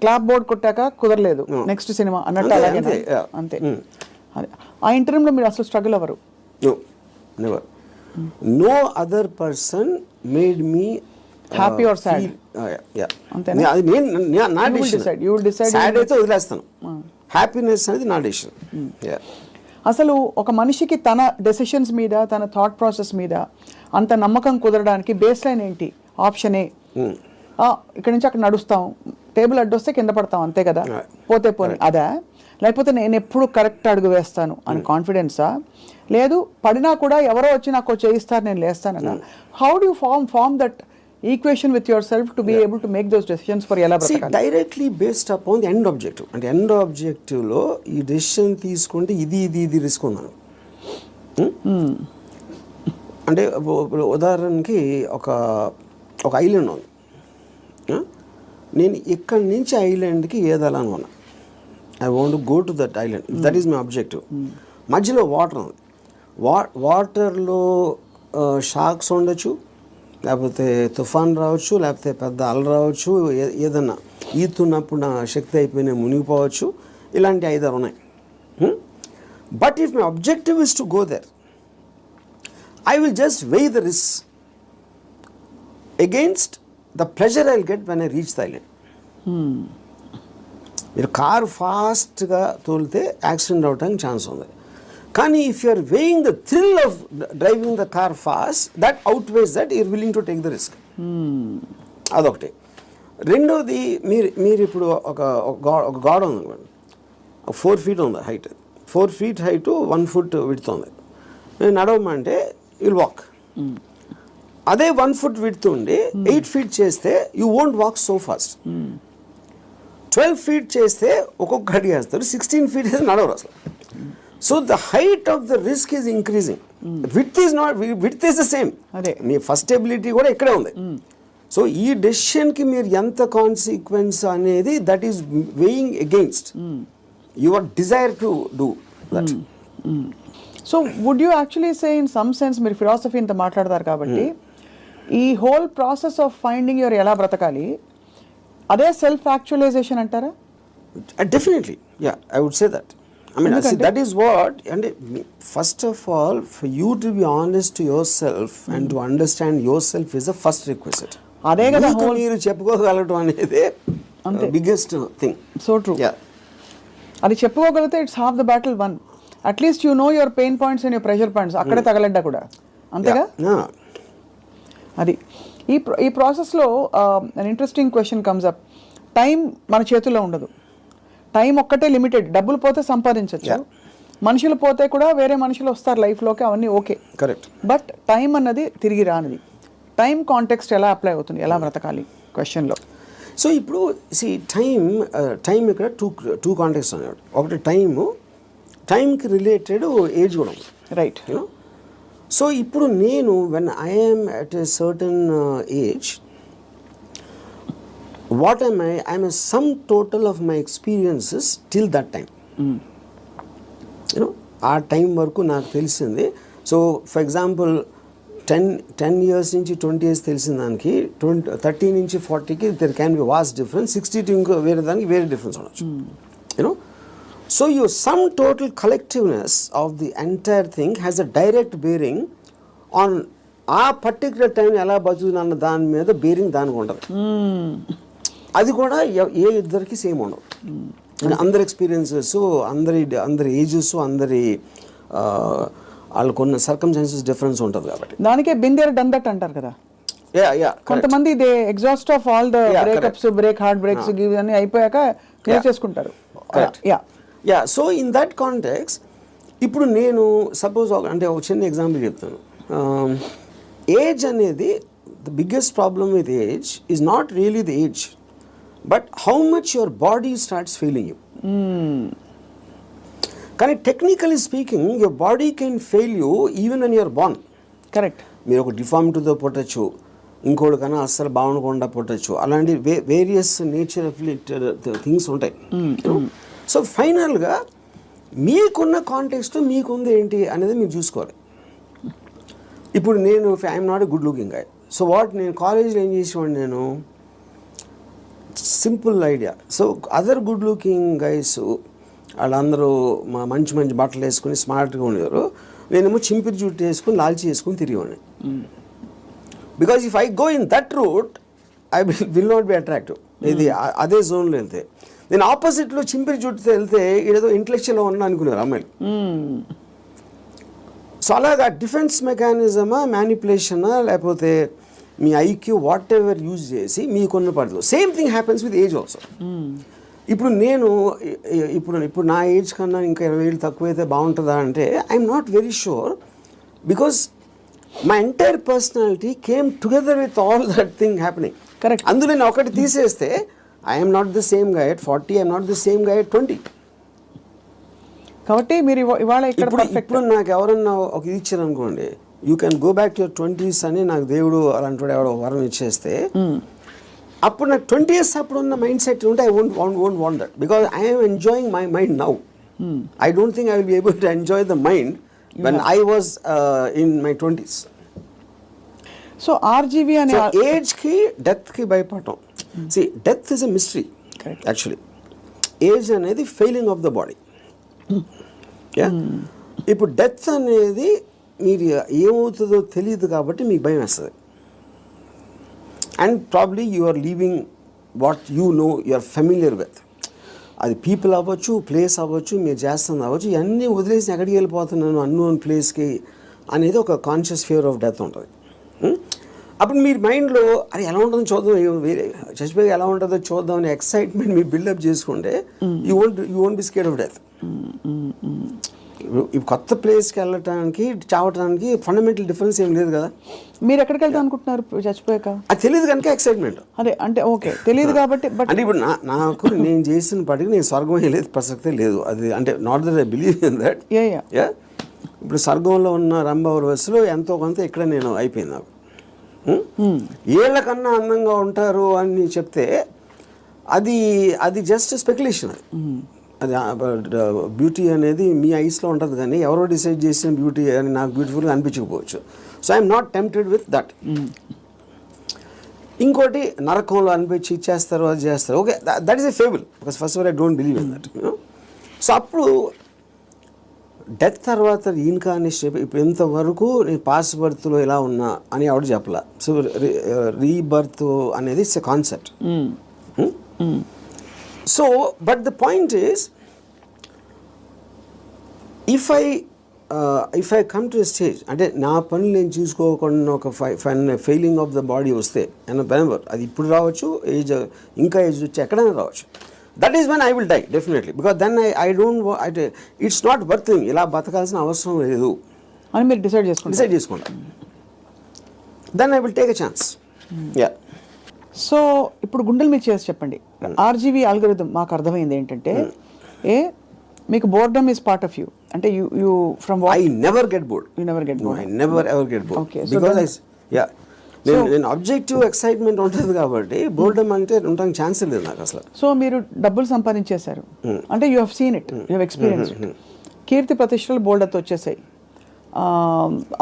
clap board కొట్టాక కుదరలేదు, next cinema అన్నట్టు అంతే, అలాగే అంతే, yeah. అంతే. అదే ఆ ఇంటర్వ్యూలో మీరు అసలు స్ట్రగుల్ అవ్వరు? No, never. No other person made me Happy or sad? Yeah. అంతేనా? అది నా You will decision. decide. You will decide. Sad అయితే వదిలేస్తాను. హ్యాపీనెస్ అనేది నా డెసిషన్. అసలు ఒక మనిషికి తన డెసిషన్స్ మీద, తన థాట్ ప్రాసెస్ మీద అంత నమ్మకం కుదరడానికి బేస్ లైన్ ఏంటి? ఆప్షన్ ఏ, ఇక్కడి నుంచి అక్కడ నడుస్తాం, టేబుల్ అడ్డొస్తే కింద పడతాం, అంతే కదా, పోతే పోనీ అదా? లేకపోతే నేను ఎప్పుడు కరెక్ట్ అడుగు వేస్తాను అని కాన్ఫిడెన్సా? లేదు పడినా కూడా ఎవరో వచ్చి నాకు చేయిస్తారు, నేను లేస్తానన్నా? How do you form that equation with yourself to be able to make those decisions for ఎలా బ్రతకాలి? Directly based upon the end objective. అంటే ఎండ్ ఆబ్జెక్టివ్లో ఈ డెసిషన్ తీసుకుంటే ఇది రిస్క్ ఉందను. అంటే ఇప్పుడు ఉదాహరణకి ఒక ఐలాండ్ ఉంది. నేను ఇక్కడి నుంచి ఐలాండ్కి ఏదాలని ఉన్నా. I want go to that island, that is my objective. మధ్యలో వాటర్ ఉంది. వాటర్లో షార్క్స్ ఉండొచ్చు, లేకపోతే తుఫాన్ రావచ్చు, లేకపోతే పెద్ద అల రావచ్చు, ఏదన్నా ఈతున్నప్పుడు నా శక్తి అయిపోయినా మునిగిపోవచ్చు. ఇలాంటి 5-6 ఉన్నాయి. But if my objective is to go there, I will just weigh the risks against the pleasure I will get when I reach the island. మీరు కారు ఫాస్ట్గా తోలితే యాక్సిడెంట్ అవడానికి ఛాన్స్ ఉంది. కానీ if you are weighing the thrill of driving the car fast, that outweighs that you're willing to take the risk. అదొకటి. రెండోది, మీరు ఇప్పుడు ఒక గోడ ఉంది అనుకోండి, 4 feet ఉంది height, 4 feet height 1 foot width ఉంది. నేను నడవమంటే విల్ వాక్. అదే 1 foot విడ్త్ ఉండి 8 feet చేస్తే you won't walk so fast. 12 feet చేస్తే ఒక్కొక్క అడుగు వేస్తారు, 16 feet అయితే నడవరు అసలు. So the height of the risk is increasing, width is the same. Me first ability కూడా ఇక్కడే ఉంది. సో ఈ డెసిషన్కి మీరు ఎంత కాన్సిక్వెన్స్ అనేది that is weighing against your desire to do that. So would you actually say in some sense, మీరు philosophy ఇంత మాట్లాడతారు కాబట్టి, ఈ whole process of finding your ఎలా బ్రతకాలి అదే సెల్ఫ్ యాక్చువలైజేషన్ అంటారా? Definitely, yeah, I would say that. I mean, see, that is what, and first of all, for you to be honest to yourself and to understand yourself is the first requisite. అదే కదా మీరు చెప్పుకోగలగడం అనేది biggest thing. So true. అది చెప్పుకోగలిగితే it's half the battle won. At least you know your pain points and your pressure points, అక్కడే తగలడ్డా కూడా, అంతేగా? అది ఈ ప్రాసెస్లో an interesting question comes up. Time మన చేతుల్లో ఉండదు. టైం ఒక్కటే లిమిటెడ్. డబ్బులు పోతే సంపాదించవచ్చు, మనుషులు పోతే కూడా వేరే మనుషులు వస్తారు లైఫ్లోకి, అవన్నీ ఓకే, కరెక్ట్. బట్ టైం అన్నది తిరిగి రానిది. టైం కాంటెక్స్ట్ ఎలా అప్లై అవుతుంది, ఎలా బ్రతకాలి క్వశ్చన్లో? సో ఇప్పుడు టైం ఇక్కడ టూ కాంటెక్స్ట్ అన్నాడు. ఒకటి టైంకి రిలేటెడ్ ఏజ్ కూడా ఉంది, రైట్? సో ఇప్పుడు నేను when I'm at a certain age, what am I? I'm a sum total of my experiences till that time. ఆ టైం వరకు నాకు తెలిసింది. సో ఫర్ ఎగ్జాంపుల్ 10 years నుంచి 20 years తెలిసిన దానికి 30 నుంచి 40కి there can be vast difference, 60 to ఇంకో వేరే దానికి వేరే డిఫరెన్స్ ఉండొచ్చు. You know, so your sum total collectiveness of the entire thing has a direct bearing on ఆ పర్టికులర్ టైం ఎలా బతుకుతున్న దాని మీద బేరింగ్ దానికి ఉండదు. అది కూడా ఏ ఇద్దరికి సేమ్ ఉండవు. అందరి ఎక్స్పీరియన్సెస్, అందరి ఏజెస్, అందరి వాళ్ళకున్న సర్కమ్స్టాన్సెస్ డిఫరెన్స్ ఉంటుంది కాబట్టి దానికే బిందేర్ డన్ దట్ అంటారు కదా. కొంతమంది they exhaust of all the breakups, heartbreaks ఇవన్నీ అయిపోయాక క్లియర్ చేసుకుంటారు. Yeah, so in that context ఇప్పుడు నేను సపోజ్ అంటే ఒక చిన్న ఎగ్జాంపుల్ చెప్తాను. ఏజ్ అనేది the biggest problem with age is not really the age, but how much your body starts failing you. కానీ technically speaking your body can fail you even when you're born. Correct. మీరు ఒక డిఫార్మిటీతో పుట్టచ్చు, ఇంకోటి కన్నా అస్సలు బాగుండకుండా పుట్టచ్చు, అలాంటి various nature of things ఉంటాయి. So ఫైనల్గా మీకున్న కాంటెక్స్ట్ మీకుంది ఏంటి అనేది మీరు చూసుకోవాలి. ఇప్పుడు నేను I'm not a good looking guy, so నేను కాలేజ్లో ఏం చేసేవాడిని, నేను simple idea. So other good looking guys వాళ్ళందరూ మంచి మంచి బట్టలు వేసుకుని స్మార్ట్గా ఉండేవారు, నేనేమో చింపిరి జుట్టు వేసుకుని లాల్చి వేసుకుని తిరిగేవాడిని. Because if I go in that route I will not be attractive. ఇది అదే జోన్లో వెళ్తే, నేను ఆపోజిట్లో చింపిరి జుట్టుతో వెళ్తే ఏదో ఇంటలెక్చువల్గా ఉన్నా అనుకున్నారు అమ్మాయిలు. సో అలాగా డిఫెన్స్ మెకానిజమా, మ్యానిపులేషనా, లేకపోతే మీ ఐక్యూ వాట్ ఎవర్ యూజ్ చేసి మీకున్న పడదు. Same thing happens with age also. ఇప్పుడు నేను ఇప్పుడు నా ఏజ్ కన్నా ఇంకా 20 ఏళ్ళు తక్కువైతే బాగుంటుందా అంటే I'm not very sure, because my entire personality came together with all that thing happening. Correct. అందులో నేను ఒకటి తీసేస్తే I'm not the same guy at 40, I'm not the same guy at 20. కాబట్టి మీరు ఇవాళ ఇప్పుడు నాకు ఎవరన్నా ఒక ఇది ఇచ్చారు అనుకోండి, you can go back to your 20s అని నాకు దేవుడు అలాంటి ఎవడో వరం ఇచ్చేస్తే, అప్పుడు నాకు 20 years అప్పుడు ఉన్న మైండ్ సెట్ ఉంటే I won't want that, because I'm enjoying my mind now. I don't think I will be able to enjoy the mind when I was in my 20s. So RGV అనే ఏజ్కి డెత్కి భయపడటం. See death is a mystery actually. Age అనేది failing of the body. ఇప్పుడు death అనేది మీరు ఏమవుతుందో తెలియదు కాబట్టి మీకు భయం వేస్తుంది. And probably you are leaving what you no, you are familiar with. అది పీపుల్ అవ్వచ్చు, ప్లేస్ అవ్వచ్చు, మీరు చేస్తుంది అవ్వచ్చు, ఇవన్నీ వదిలేసి ఎక్కడికి వెళ్ళిపోతున్నాను అన్నోన్ ప్లేస్కి అనేది ఒక కాన్షియస్ ఫియర్ ఆఫ్ డెత్ ఉంటుంది. అప్పుడు మీరు మైండ్లో అది ఎలా ఉంటుందో చూద్దాం, వేరే చచ్చిపోయి ఎలా ఉంటుందో చూద్దాం అనే ఎక్సైట్మెంట్ మీరు బిల్డప్ చేసుకుంటే you won't be scared of death. ఈ కొత్త ప్లేస్కి వెళ్ళటానికి చావటానికి ఫండమెంటల్ డిఫరెన్స్ ఏం లేదు కదా. మీరు ఎక్కడికి వెళ్తాం అనుకుంటున్నారు చచ్చిపోయాక? అది తెలియదు కనుక ఎక్సైట్మెంట్. అదే అంటే ఓకే తెలియదు కాబట్టి. బట్ అంటే ఇప్పుడు నాకు నేను చేసిన పటికి నేను స్వర్గం వెళ్ళేది ప్రసక్తే లేదు. అది అంటే not that I believe in that. Yeah, ఇప్పుడు స్వర్గంలో ఉన్న రంభవరవస్సులో ఎంతో కొంత ఇక్కడ నేను అయిపోయింది. నాకు ఏళ్ళకన్నా అందంగా ఉంటారు అని చెప్తే అది జస్ట్ స్పెక్యులేషన్. అది బ్యూటీ అనేది మీ ఐస్లో ఉంటుంది, కానీ ఎవరో డిసైడ్ చేసిన బ్యూటీ అని నాకు బ్యూటిఫుల్గా అనిపించకపోవచ్చు. So I'm not tempted with that. ఇంకోటి నరకంలో అనిపించి ఇచ్చేస్తారు, అది చేస్తారు. Okay, that is a fable, because first of all I don't believe in that. So అప్పుడు డెత్ తర్వాత రీఇన్కార్నేషన్ ఇప్పుడు ఇంతవరకు నేను పాస్ట్ బర్త్లో ఎలా ఉన్నా అని ఎవడు చెప్పలా. సో రీబర్త్ అనేది it's a concept. So but the point is, if I come to a stage, అంటే నా పనులు నేను చూసుకోకుండా ఒక ఫెయిలింగ్ ఆఫ్ ద బాడీ వస్తే అది ఇప్పుడు రావచ్చు, ఇంకా ఏజ్ వచ్చి ఎక్కడైనా రావచ్చు. That is when I will die definitely, because then I don't it's not worthing, ఇలా బతకాల్సిన అవసరం లేదు అని మీరు డిసైడ్ చేసుకుంటా. Then I will take a chance. Yeah. So ఇప్పుడు గుండెలు మీద చేసి చెప్పండి. ఆర్జీవీ ఆల్గోరిథం మాకు అర్థమైంది ఏంటంటే, మీకు boredom is part of you. అంటే you from I never get bored. You never get bored. I never ever get bored. Okay. Because నేను ఆబ్జెక్టివ్ ఎక్సైట్మెంట్ ఉంటుంది కాబట్టి బోర్డమ్ అంటే ఉండడానికి ఛాన్స్ లేదు నాకు అసలు. సో మీరు డబ్బులు సంపాదించేశారు అంటే you have seen it, you have experience. కీర్తి ప్రతిష్టలు బోల్డర్తో వచ్చేసాయి.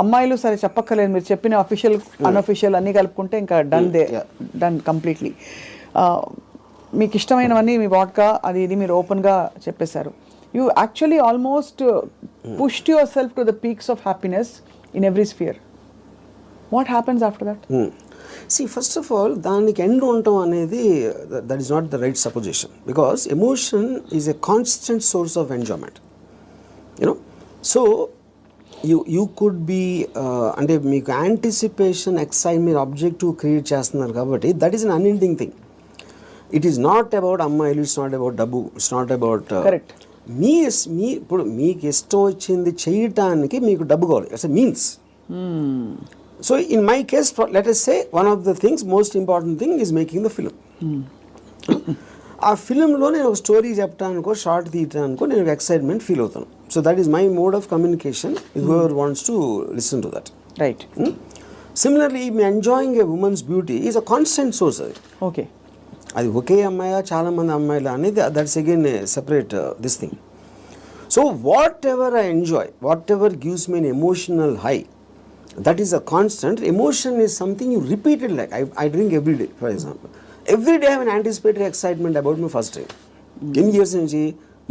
అమ్మాయిలు సరే చెప్పక్కర్లేదు, మీరు చెప్పిన అఫీషియల్ అన్అఫీషియల్ అన్నీ కలుపుకుంటే ఇంకా డన్ కంప్లీట్లీ. మీకు ఇష్టమైనవన్నీ మీ వాడ్కా అది ఇది మీరు ఓపెన్గా చెప్పేశారు. You actually almost pushed yourself to the peaks of happiness in every sphere. What happens after that? See, first of all, దానికి ఎండ్ ఉండటం అనేది that is not the right supposition, because emotion is a constant source of enjoyment, you know. So you could be అంటే మీకు anticipation excite మీరు objective create చేస్తున్నారు కాబట్టి that is an unending thing. It is not about అమ్మాయిలు, it's not about డబ్బు, it's not about correct. మీ ఇప్పుడు మీకు ఇష్టం వచ్చింది చేయటానికి మీకు డబ్బు కావాలి, it's a means. So in my case, let us say one of the things, most important thing is making the film. ఆ ఫిలింలో నేను ఒక స్టోరీ చెప్పడానికో షార్ట్ తీయటానికో నేను ఎక్సైట్మెంట్ ఫీల్ అవుతాను. So that is my mode of communication with whoever wants to listen to that. Right. Similarly me enjoying A women's beauty is a constant source. అది okay, అది ఒకే అమ్మాయి చాలా మంది అమ్మాయిలు అనేది that's again separate this thing. So what ever I enjoy, what ever gives me N emotional high, that is a constant. Emotion is something you repeated, like I drink every day, for example. Every day I have an anticipatory excitement about my first drink. Eన్ని years నుంచి?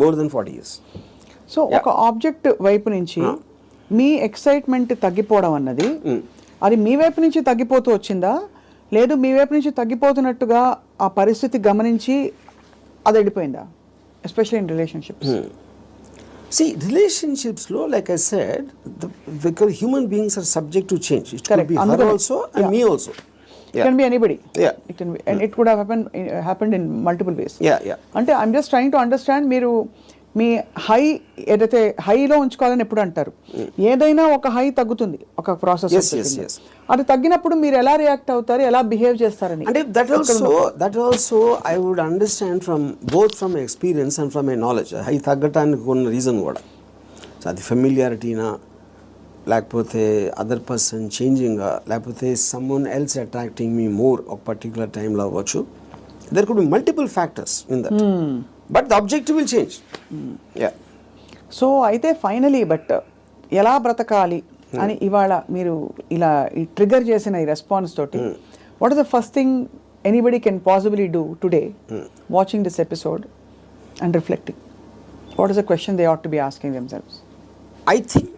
More than 40 years. So ఒక object వైపు నుంచి మీ excitement తగ్గిపోవడం అన్నది అది మీ వైపు నుంచి తగ్గిపోతూ వచ్చిందా, లేదు మీ వైపు నుంచి తగ్గిపోతున్నట్టుగా ఆ పరిస్థితి గమనించి అది వెళ్ళిపోయిందా? Especially in relationships. See, relationships lo, like I said, because human beings are subject to change. It could be her also and me also. It can be anybody. Yeah. It can be, and it could have happened in multiple ways. Yeah. అంటే I'm just trying to understand, మీరు మీ high ఏదైతే హైలో ఉంచుకోవాలని ఎప్పుడు అంటారు, ఏదైనా ఒక high తగ్గుతుంది ఒక ప్రాసెస్. Yes. అది తగ్గినప్పుడు మీరు ఎలా రియాక్ట్ అవుతారు, ఎలా బిహేవ్ చేస్తారని. అంటే that also I would understand from both from experience and from my knowledge. High తగ్గటానికి ఉన్న రీజన్ కూడా, సో అది ఫెమిలియారిటీనా, లేకపోతే అదర్ పర్సన్ చేంజింగా, లేకపోతే someone else attracting me more ఒక పర్టికులర్ టైంలో అవ్వచ్చు. There could be multiple factors in that, but the objective will change. So అయితే ఫైనలీ బట్ ఎలా బ్రతకాలి అని ఇవాళ మీరు ఇలా ఈ ట్రిగర్ చేసిన ఈ రెస్పాన్స్ తోటి, what is the first thing anybody can possibly do today watching this episode and reflecting? What is the question they ought to be asking themselves? I think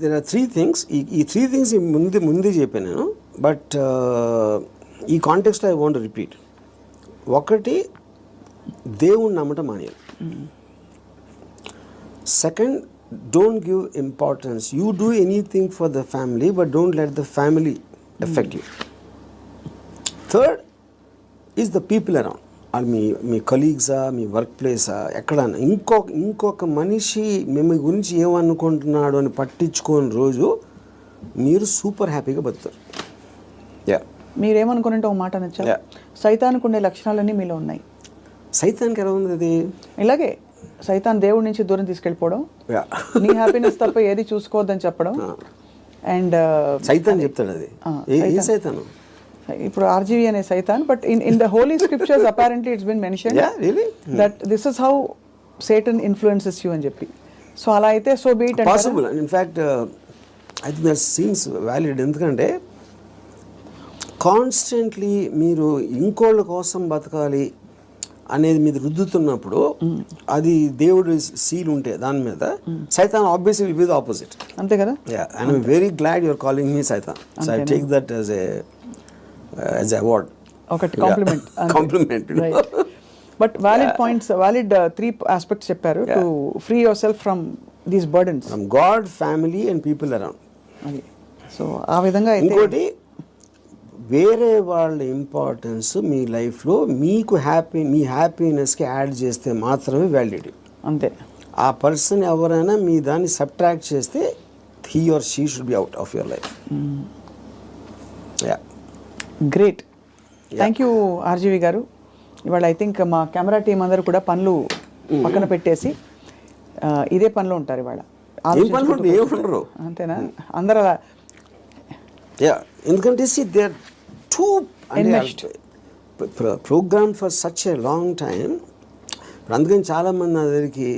there are three things. ఈ three things ముందే చెప్పాను నేను, but ఈ కాంటెక్స్లో I want repeat. ఒకటి, దేవుణ్ణి నమ్మటం మానేయాలి. Second, don't give importance. You do anything for the family, but don't let the family affect you. Third is the people around. Or మీ కలీగ్సా, మీ వర్క్ ప్లేసా, ఎక్కడన్నా ఇంకొక మనిషి మేము గురించి ఏమనుకుంటున్నాడు అని పట్టించుకోని రోజు మీరు సూపర్ హ్యాపీగా బతుకుతారు. మీరేమనుకున్నట్టు ఒక మాట నచ్చా, సైతానికి ఉండే లక్షణాలన్నీ మీలో ఉన్నాయి. సైతానికి ఎలా ఉంది అది? ఇలాగే సైతాన్ దేవుడి నుంచి దూరం తీసుకెళ్ళిపోవడం, నీ హ్యాపీనెస్ తప్ప ఏది చూసుకోవద్దని చెప్పడం. అండ్ సైతాన్ చెప్తాడు అది. ఏ సైతాను? ఇప్పుడు ఆర్జీవి అనే సైతాన్, but in the holy scriptures apparently it's been mention that this is how Satan influences you అని చెప్పి. సో అలా అయితే so be it possible. In fact I think that seems valid. ఎందుకంటే కాన్స్టెంట్లీ మీరు ఇంకోళ్ళ కోసం బతకాలి అనేది మీద రుద్దుతున్నప్పుడు, అది దేవుడు సీల్ ఉంటే దాని మీద, సైతాన్ obviously will be the opposite. అంతే కదా? And I'm very glad you're calling me సైతాన్. So I take that as a award, ఒకటి compliment. But valid points, valid 3 aspects చెప్పారు to free yourself from these burdens, from God, family and people around. అది so ఆ విధంగా. ఇంకోటి, వేరే వాళ్ళ importance మీ లైఫ్లో మీకు మీ హ్యాపీనెస్కి యాడ్ చేస్తే మాత్రమే వ్యాలిడిటీ. అంతే. ఆ పర్సన్ ఎవరైనా మీ దాన్ని సబ్ట్రాక్ట్ చేస్తే he or she should be out of your life. Great. Thank you RGV గారు. ఇవాళ ఐ థింక్ మా కెమెరా టీం అందరూ కూడా పనులు పక్కన పెట్టేసి ఇదే పనిలో ఉంటారు ఇవాళ. ఏముండరు, అంతేనా? అందరూ అలా. ఎందుకంటే they are too program for such a long time. అందుకని చాలామంది నా దగ్గరికి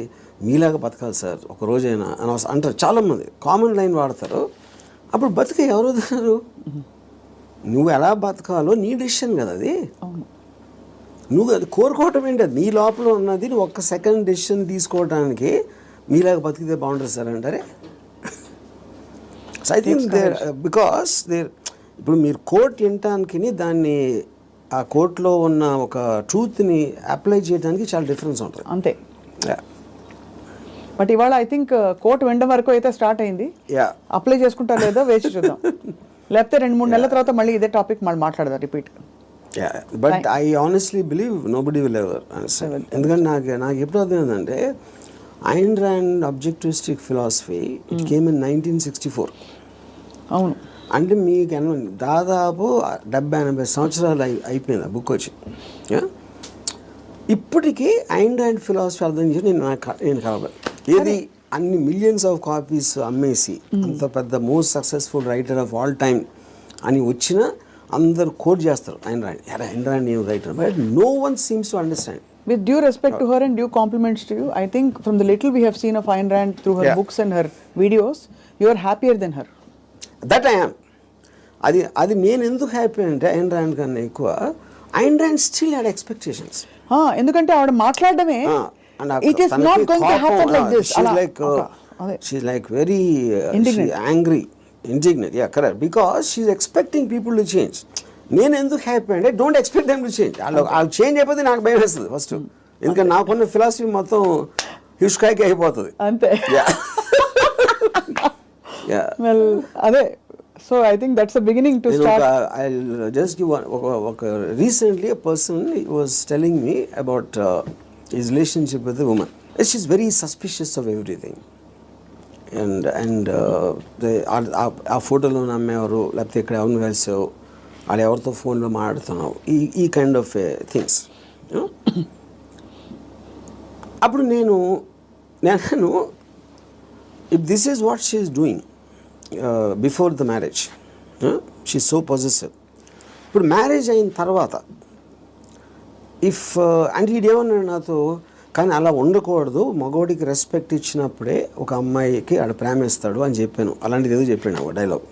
మీలాగా బతకాలి సార్ ఒక రోజైనా అని అంటారు చాలామంది, కామన్ లైన్ వాడతారు. అప్పుడు బతికే ఎవరు వదిలేరు? నువ్వు ఎలా బతకాలో నీ డెసిషన్ కదా అది. నువ్వు అది కోరుకోవటం ఏంటి? అది నీ లోపల ఉన్నది. నువ్వు ఒక్క సెకండ్ డెసిషన్ తీసుకోవడానికి మీలాగా బతికితే బాగుంటుంది సార్ అంటారే. So I think there because there ఇప్పుడు మీరు కోర్ట్ వినటానికి దాన్ని ఆ కోర్టులో ఉన్న ఒక ట్రూత్ని అప్లై చేయడానికి చాలా డిఫరెన్స్ ఉంటుంది అంతే. బట్ ఇవాళ ఐ థింక్ కోర్టు వినడం వరకు అయితే స్టార్ట్ అయింది. అప్లై చేసుకుంటా లేదో వేసి చూద్దాం. లేకపోతే 2-3 నెలల తర్వాత మళ్ళీ ఇదే టాపిక్ మళ్ళీ మాట్లాడదాం repeat. But I honestly believe nobody will ever understand. ఎందుకంటే నాకు ఎప్పుడు అర్థమైందంటే Ayn Rand objectivistic philosophy it came in 1964. అవును. అంటే మీకు దాదాపు 70-80 సంవత్సరాలు అయిపోయింది ఆ బుక్ వచ్చి. ఇప్పటికీ ఐన్ ర్యాండ్ ఫిలాసఫీ అర్థం చేసి నేను కలవాలి. ఏది అన్ని మిలియన్స్ ఆఫ్ కాపీస్ అమ్మేసి అంత పెద్ద most successful writer of all time అని వచ్చిన అందరు కోట్ చేస్తారు ఐన్ ర్యాండ్ నేను writer, but no one seems to understand. With due respect to her and due compliments to you, I think from the little we have seen of Ayn Rand through her books and her videos, you are happier than her. That I am. అది నేను ఎందుకు happy అంటే Ayn Rand కన్నా ఎక్కువ Ayn Rand still had expectations. ఎందుకంటే ఆవిడ మాట్లాడడమే it is not going to happen like this. She's like very angry, indignant. Yeah, correct. Because she's expecting people to change. నేను ఎందుకు హ్యాపీ అంటే don't expect them to change. వాళ్ళు change అయిపోతే నాకు భయం వేస్తుంది ఫస్ట్. ఎందుకంటే నాకున్న ఫిలాసఫీ మొత్తం హిస్కాయికి అయిపోతుంది అంతే. వెల్ అదే. So I think that's the beginning to start. I just give ఒక recently a person was telling me about his relationship with a woman. She's very suspicious of everything. And ఆ ఫోటోలో నమ్మేవారు, లేకపోతే ఇక్కడ ఎవరిని కలిసావు, వాళ్ళు ఎవరితో ఫోన్లో మాట్లాడుతున్నావు, ఈ కైండ్ ఆఫ్ థింగ్స్. అప్పుడు నేను if this is what she is doing before the marriage, she is so possessive. ఇప్పుడు మ్యారేజ్ అయిన తర్వాత అంటే ఈడేమన్నాడు నాతో, కానీ అలా ఉండకూడదు, మగవాడికి రెస్పెక్ట్ ఇచ్చినప్పుడే ఒక అమ్మాయికి ఆడ ప్రేమిస్తాడు అని చెప్పాను. అలాంటిది ఏదో చెప్పాను ఒక డైలాగ్.